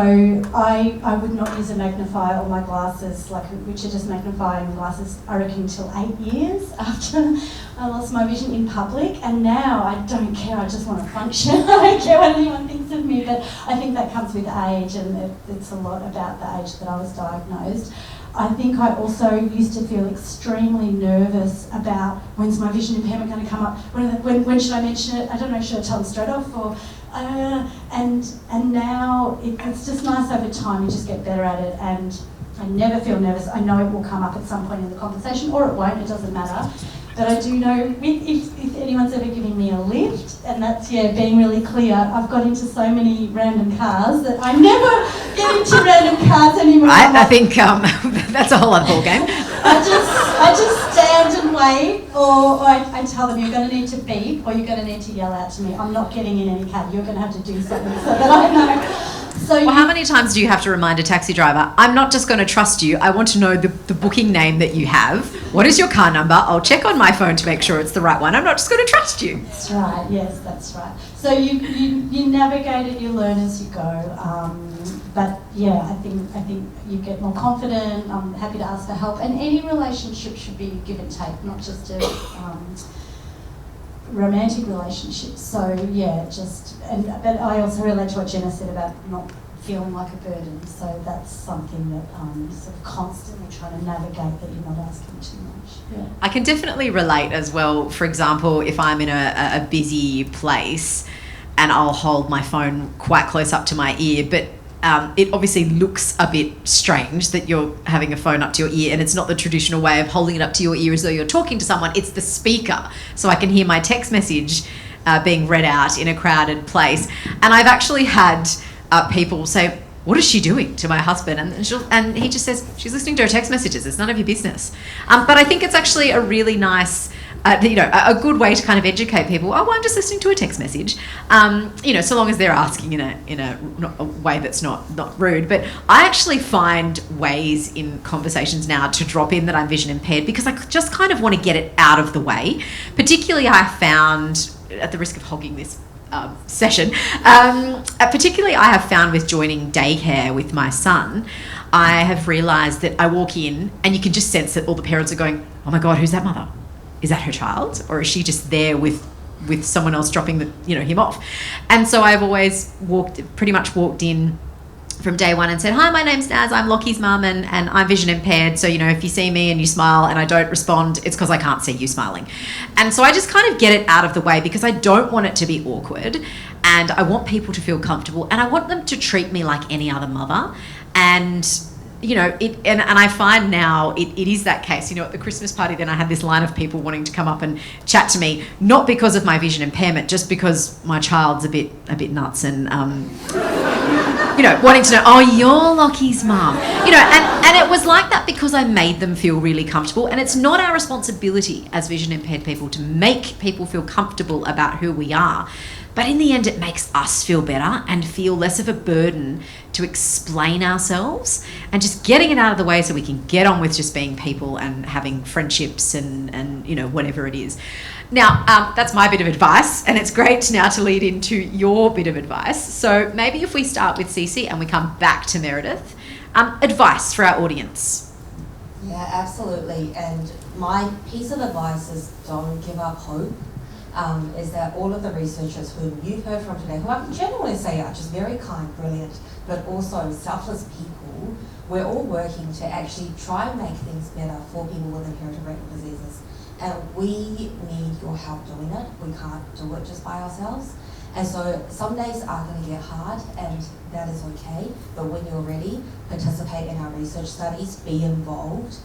I would not use a magnifier or my glasses, which are just magnifying glasses, I reckon, until 8 years after I lost my vision in public. And now I don't care, I just want to function. I don't care what anyone thinks of me, but I think that comes with age, and it's a lot about the age that I was diagnosed. I think I also used to feel extremely nervous about when's my vision impairment going to come up, when should I mention it, I don't know, should I tell them straight off, or and now it's just nice over time, you just get better at it, and I never feel nervous. I know it will come up at some point in the conversation, or it won't, it doesn't matter. But I do know, if anyone's ever giving me a lift, and that's, being really clear, I've got into so many random cars that I never get into random cars anymore. I think that's a whole other ball game. I just stand and wait, or I tell them, you're going to need to beep, or you're going to need to yell out to me. I'm not getting in any cab, you're going to have to do something so that I know. So how many times do you have to remind a taxi driver, I'm not just going to trust you, I want to know the booking name that you have. What is your car number? I'll check on my phone to make sure it's the right one. I'm not just going to trust you. That's right, yes, that's right. So you navigate it, you learn as you go. But yeah, I think you get more confident. I'm happy to ask for help. And any relationship should be give and take, not just a romantic relationships. So yeah, but I also relate to what Jenna said about not feeling like a burden. So that's something that sort of constantly trying to navigate, that you're not asking too much. Yeah. I can definitely relate as well. For example, if I'm in a busy place and I'll hold my phone quite close up to my ear, but it obviously looks a bit strange that you're having a phone up to your ear, and it's not the traditional way of holding it up to your ear as though you're talking to someone. It's the speaker, so I can hear my text message being read out in a crowded place. And I've actually had people say, what is she doing, to my husband? And he just says, she's listening to her text messages. It's none of your business. But I think it's actually a really nice, a good way to kind of educate people. Oh, well, I'm just listening to a text message. So long as they're asking in a way that's not rude. But I actually find ways in conversations now to drop in that I'm vision impaired, because I just kind of want to get it out of the way. Particularly, I found, at the risk of hogging this session, particularly I have found with joining daycare with my son, I have realised that I walk in and you can just sense that all the parents are going, oh my God, who's that mother? Is that her child? Or is she just there with someone else dropping him off? And so I've always pretty much walked in from day one and said, hi, my name's Naz, I'm Lockie's mum, and I'm vision impaired. So, if you see me and you smile and I don't respond, it's because I can't see you smiling. And so I just kind of get it out of the way, because I don't want it to be awkward, and I want people to feel comfortable, and I want them to treat me like any other mother. And and I find now it is that case. At the Christmas party, then I had this line of people wanting to come up and chat to me, not because of my vision impairment, just because my child's a bit nuts, and wanting to know, oh, you're Lockie's mum. And it was like that because I made them feel really comfortable. And it's not our responsibility as vision impaired people to make people feel comfortable about who we are. But in the end, it makes us feel better and feel less of a burden to explain ourselves, and just getting it out of the way so we can get on with just being people and having friendships and whatever it is. Now, that's my bit of advice, and it's great now to lead into your bit of advice. So maybe if we start with Cece and we come back to Meredith, advice for our audience. Yeah, absolutely. And my piece of advice is don't give up hope. Is that all of the researchers whom you've heard from today, who I can genuinely say are just very kind, brilliant, but also selfless people, we're all working to actually try and make things better for people with inherited retinal diseases. And we need your help doing it. We can't do it just by ourselves. And so some days are going to get hard, and that is okay, but when you're ready, participate in our research studies, be involved,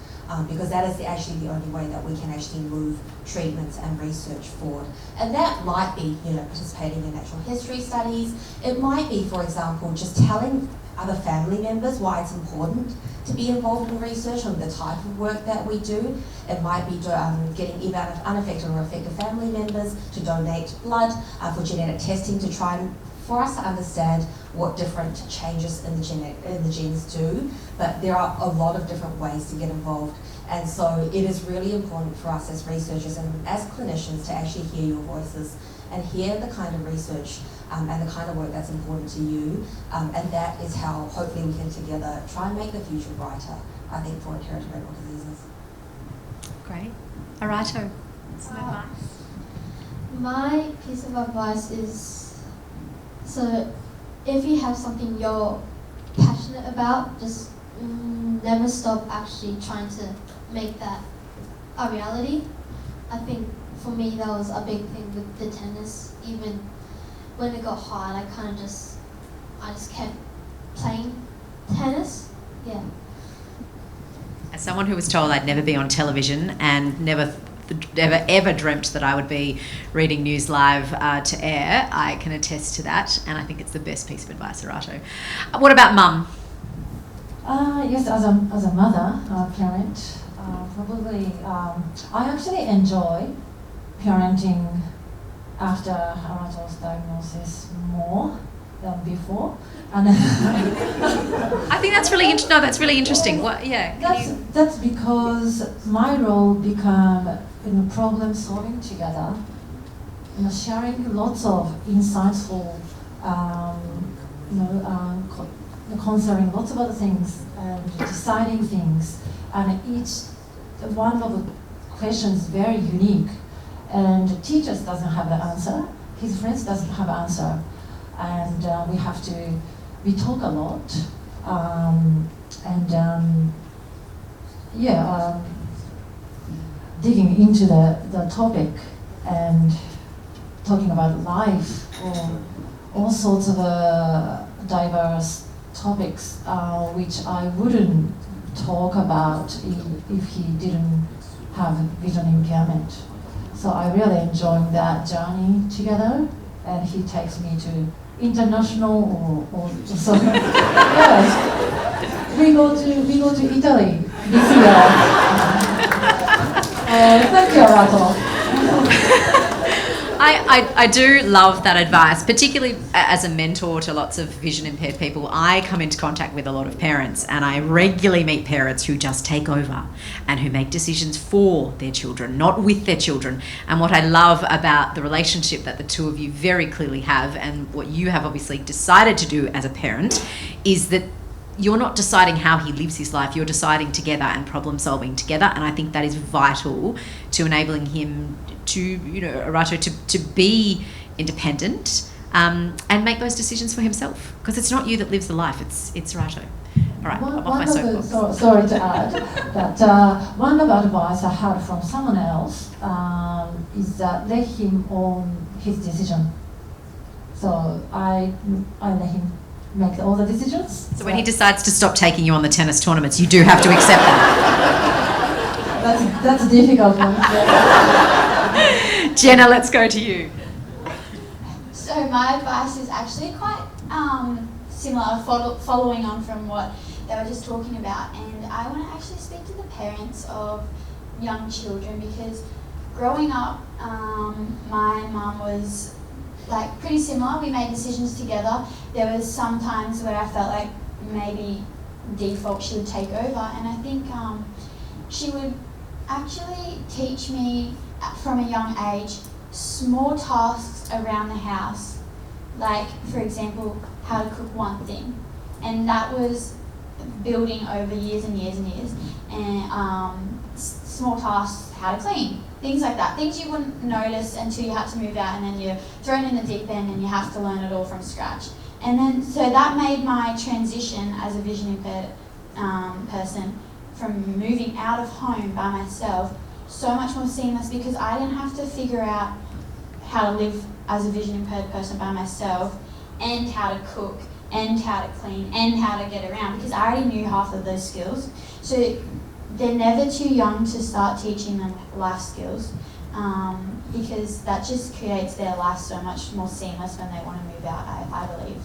because that is actually the only way that we can actually move treatments and research forward. And that might be, participating in natural history studies. It might be, for example, just telling other family members why it's important to be involved in research on the type of work that we do. It might be getting either unaffected or affected family members to donate blood for genetic testing to try and for us to understand what different changes in the genes do. But there are a lot of different ways to get involved. And so it is really important for us as researchers and as clinicians to actually hear your voices and hear the kind of research and the kind of work that's important to you. And that is how hopefully we can together try and make the future brighter, I think, for inherited retinal diseases. Great. Arato, some advice? My piece of advice is, so if you have something you're passionate about, just never stop actually trying to make that a reality. I think for me that was a big thing with the tennis. Even when it got hard, I just kept playing tennis. Yeah. As someone who was told I'd never be on television and never ever dreamt that I would be reading news live to air, I can attest to that, and I think it's the best piece of advice, Arato. What about mum? Yes, as a mother, parent, probably I actually enjoy parenting after Arato's diagnosis more than before. And I think that's really that's really interesting. What? Yeah. That's because my role became problem solving together, sharing lots of insightful, considering lots of other things and deciding things, and each one of the questions very unique. And the teachers doesn't have the answer, his friends doesn't have answer, and we talk a lot, digging into the topic and talking about life or all sorts of diverse topics, which I wouldn't talk about if he didn't have vision impairment. So I really enjoyed that journey together, and he takes me to international or so. Yes, we go to Italy this year. Thank you, Arato. I do love that advice, particularly as a mentor to lots of vision impaired people. I come into contact with a lot of parents, and I regularly meet parents who just take over and who make decisions for their children, not with their children. And what I love about the relationship that the two of you very clearly have, and what you have obviously decided to do as a parent, is that you're not deciding how he lives his life, you're deciding together and problem solving together. And I think that is vital to enabling him to, Arato, to be independent and make those decisions for himself. Because it's not you that lives the life, it's Arato. All right, I'm off my soapbox. Sorry to add that one of the advice I had from someone else is that let him own his decision. So I let him make all the decisions. So when he decides to stop taking you on the tennis tournaments, you do have to accept that. That's a difficult one. Jenna, let's go to you. So my advice is actually quite similar, following on from what they were just talking about, and I want to actually speak to the parents of young children, because growing up, my mum was pretty similar. We made decisions together. There was some times where I felt like maybe default she would take over, and I think she would actually teach me from a young age small tasks around the house, like for example how to cook one thing, and that was building over years and years and years, and small tasks, how to clean, things like that, things you wouldn't notice until you had to move out, and then you're thrown in the deep end and you have to learn it all from scratch. And then so that made my transition as a vision impaired person from moving out of home by myself so much more seamless, because I didn't have to figure out how to live as a vision impaired person by myself, and how to cook, and how to clean, and how to get around, because I already knew half of those skills. So they're never too young to start teaching them life skills, because that just creates their life so much more seamless when they want to move out, I believe.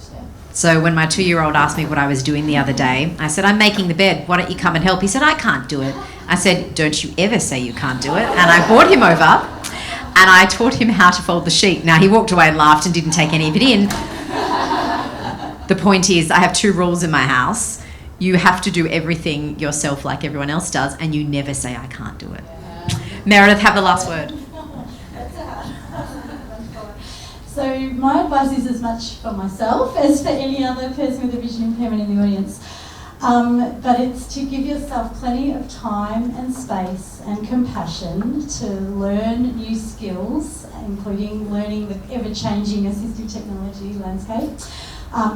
So when my 2-year-old asked me what I was doing the other day, I said, I'm making the bed. Why don't you come and help? He said, I can't do it. I said, don't you ever say you can't do it. And I brought him over and I taught him how to fold the sheet. Now, he walked away and laughed and didn't take any of it in. The point is, I have 2 rules in my house. You have to do everything yourself like everyone else does, and you never say, I can't do it. Meredith, have the last word. So my advice is as much for myself as for any other person with a vision impairment in the audience. But it's to give yourself plenty of time and space and compassion to learn new skills, including learning the ever-changing assistive technology landscape.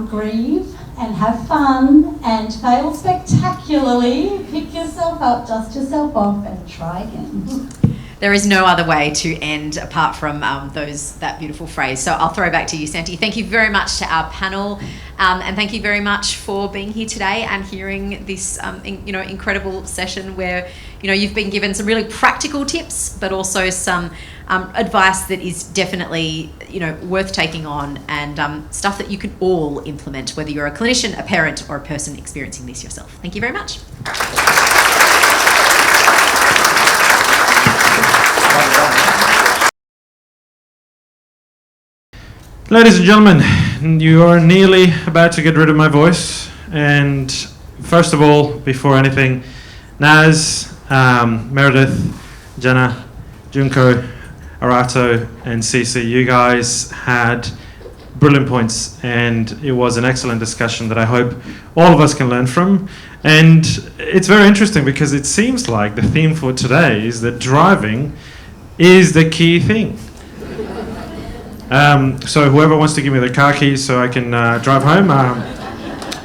Grieve and have fun and fail spectacularly. Pick yourself up, dust yourself off and try again. There is no other way to end apart from that beautiful phrase. So I'll throw back to you, Santi. Thank you very much to our panel, and thank you very much for being here today and hearing this, incredible session where, you've been given some really practical tips, but also some advice that is definitely, worth taking on, and stuff that you can all implement, whether you're a clinician, a parent, or a person experiencing this yourself. Thank you very much. Ladies and gentlemen, you are nearly about to get rid of my voice. And first of all, before anything, Nas, Meredith, Jenna, Junko, Arato, and Cece, you guys had brilliant points, and it was an excellent discussion that I hope all of us can learn from. And it's very interesting because it seems like the theme for today is that driving is the key thing. So whoever wants to give me the car keys so I can drive home,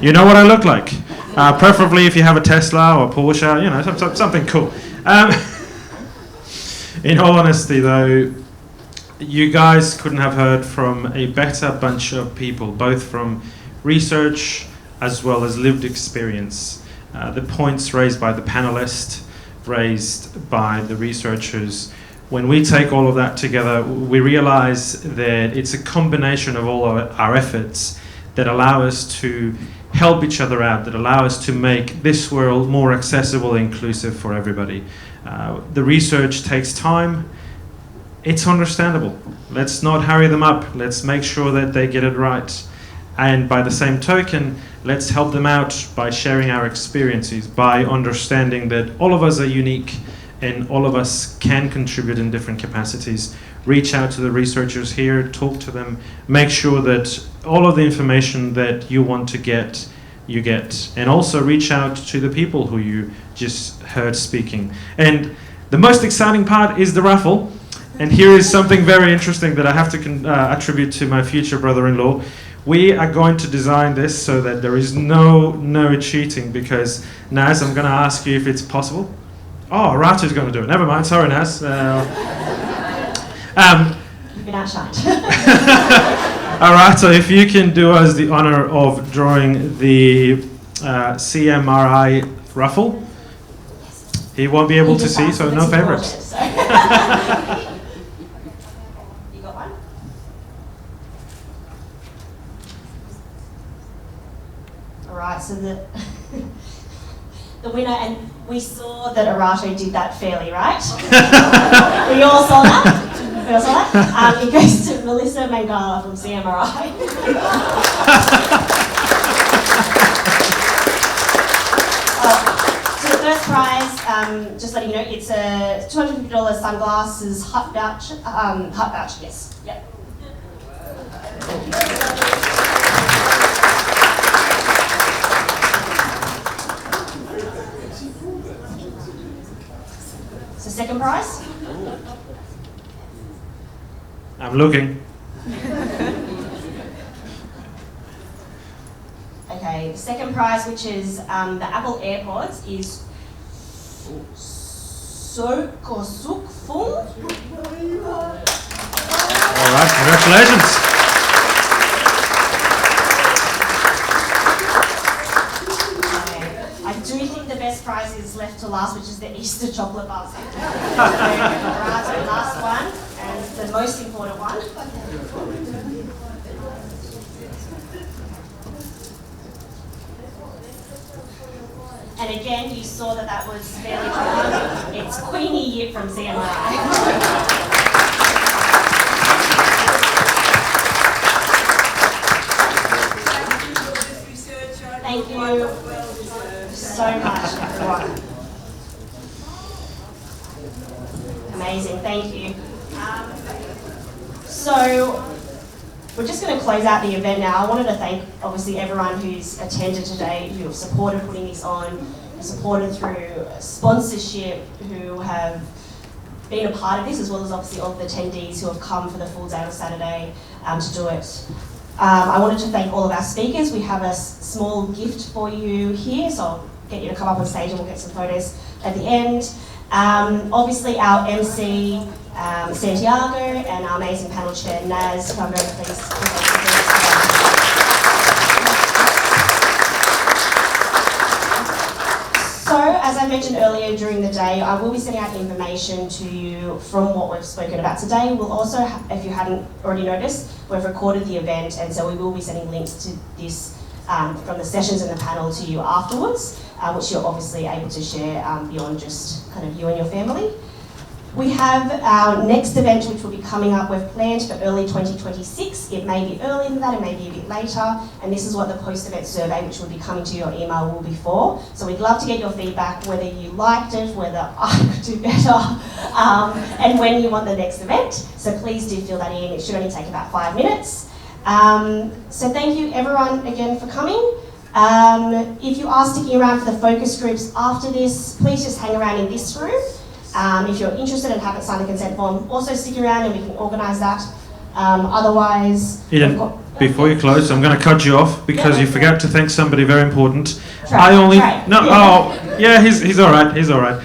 you know what I look like. Preferably if you have a Tesla or Porsche, something cool. In all honesty though, you guys couldn't have heard from a better bunch of people, both from research as well as lived experience. The points raised by the panelists, raised by the researchers, when we take all of that together, we realize that it's a combination of all our efforts that allow us to help each other out, that allow us to make this world more accessible and inclusive for everybody. The research takes time. It's understandable. Let's not hurry them up. Let's make sure that they get it right. And by the same token, let's help them out by sharing our experiences, by understanding that all of us are unique and all of us can contribute in different capacities. Reach out to the researchers here, talk to them, make sure that all of the information that you want to get, you get. And also reach out to the people who you just heard speaking. And the most exciting part is the raffle. And here is something very interesting that I have to attribute to my future brother-in-law. We are going to design this so that there is no cheating, because Naz, I'm going to ask you if it's possible. Oh, Ratu's going to do it. Never mind. Sorry, Naz. You've been outshined. Arato, if you can do us the honor of drawing the CMRI raffle. He won't be able to see, so no favorites. You got one? Alright, so the winner, and we saw that Arato did that fairly, right? We all saw that. It goes to Melissa Mangala from CMRI. So the first prize, just letting you know, it's a $250 sunglasses hut voucher. Yes. Yep. So second prize. I'm looking. Okay, the second prize, which is the Apple AirPods, is so Kosuk Fung. All right, congratulations. I do think the best prize is left to last, which is the Easter chocolate bar. So, last one, and the most important one. And again, you saw that was fairly drawn. It's Queenie Yip from CMRI. Thank you so much, everyone. Amazing, thank you. So, we're just going to close out the event now. I wanted to thank, obviously, everyone who's attended today, who have supported putting this on, who supported through sponsorship, who have been a part of this, as well as obviously all of the attendees who have come for the full day on Saturday to do it. I wanted to thank all of our speakers. We have a small gift for you here, so I'll get you to come up on stage and we'll get some photos at the end. Obviously our MC, Santiago, and our amazing panel chair, Nas, who I'm very pleased to present today. So, as I mentioned earlier during the day, I will be sending out information to you from what we've spoken about today. We'll also, if you hadn't already noticed, we've recorded the event, and so we will be sending links to this from the sessions and the panel to you afterwards, which you're obviously able to share beyond just kind of you and your family. We have our next event, which will be coming up. We've planned for early 2026. It may be earlier than that, it may be a bit later. And this is what the post-event survey, which will be coming to your email, will be for. So we'd love to get your feedback, whether you liked it, whether I could do better, and when you want the next event. So please do fill that in. It should only take about 5 minutes. So thank you everyone again for coming. If you are sticking around for the focus groups after this, please just hang around in this room. If you're interested and haven't signed the consent form, also stick around and we can organise that. Otherwise... Eden, before you close, I'm going to cut you off because you forgot to thank somebody very important. Trey. He's all right, he's all right.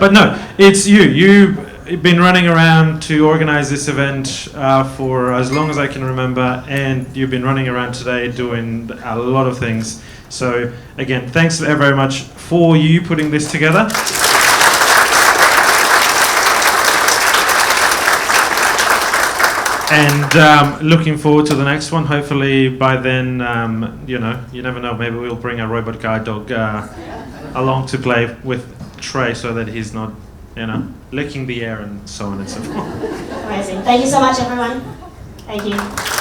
But no, it's you. You've been running around to organise this event for as long as I can remember, and you've been running around today doing a lot of things. So again, thanks very much for you putting this together. And looking forward to the next one. Hopefully by then, you never know, maybe we'll bring a robot guide dog along to play with Trey so that he's not, licking the air and so on and so forth. Amazing. Thank you so much, everyone. Thank you.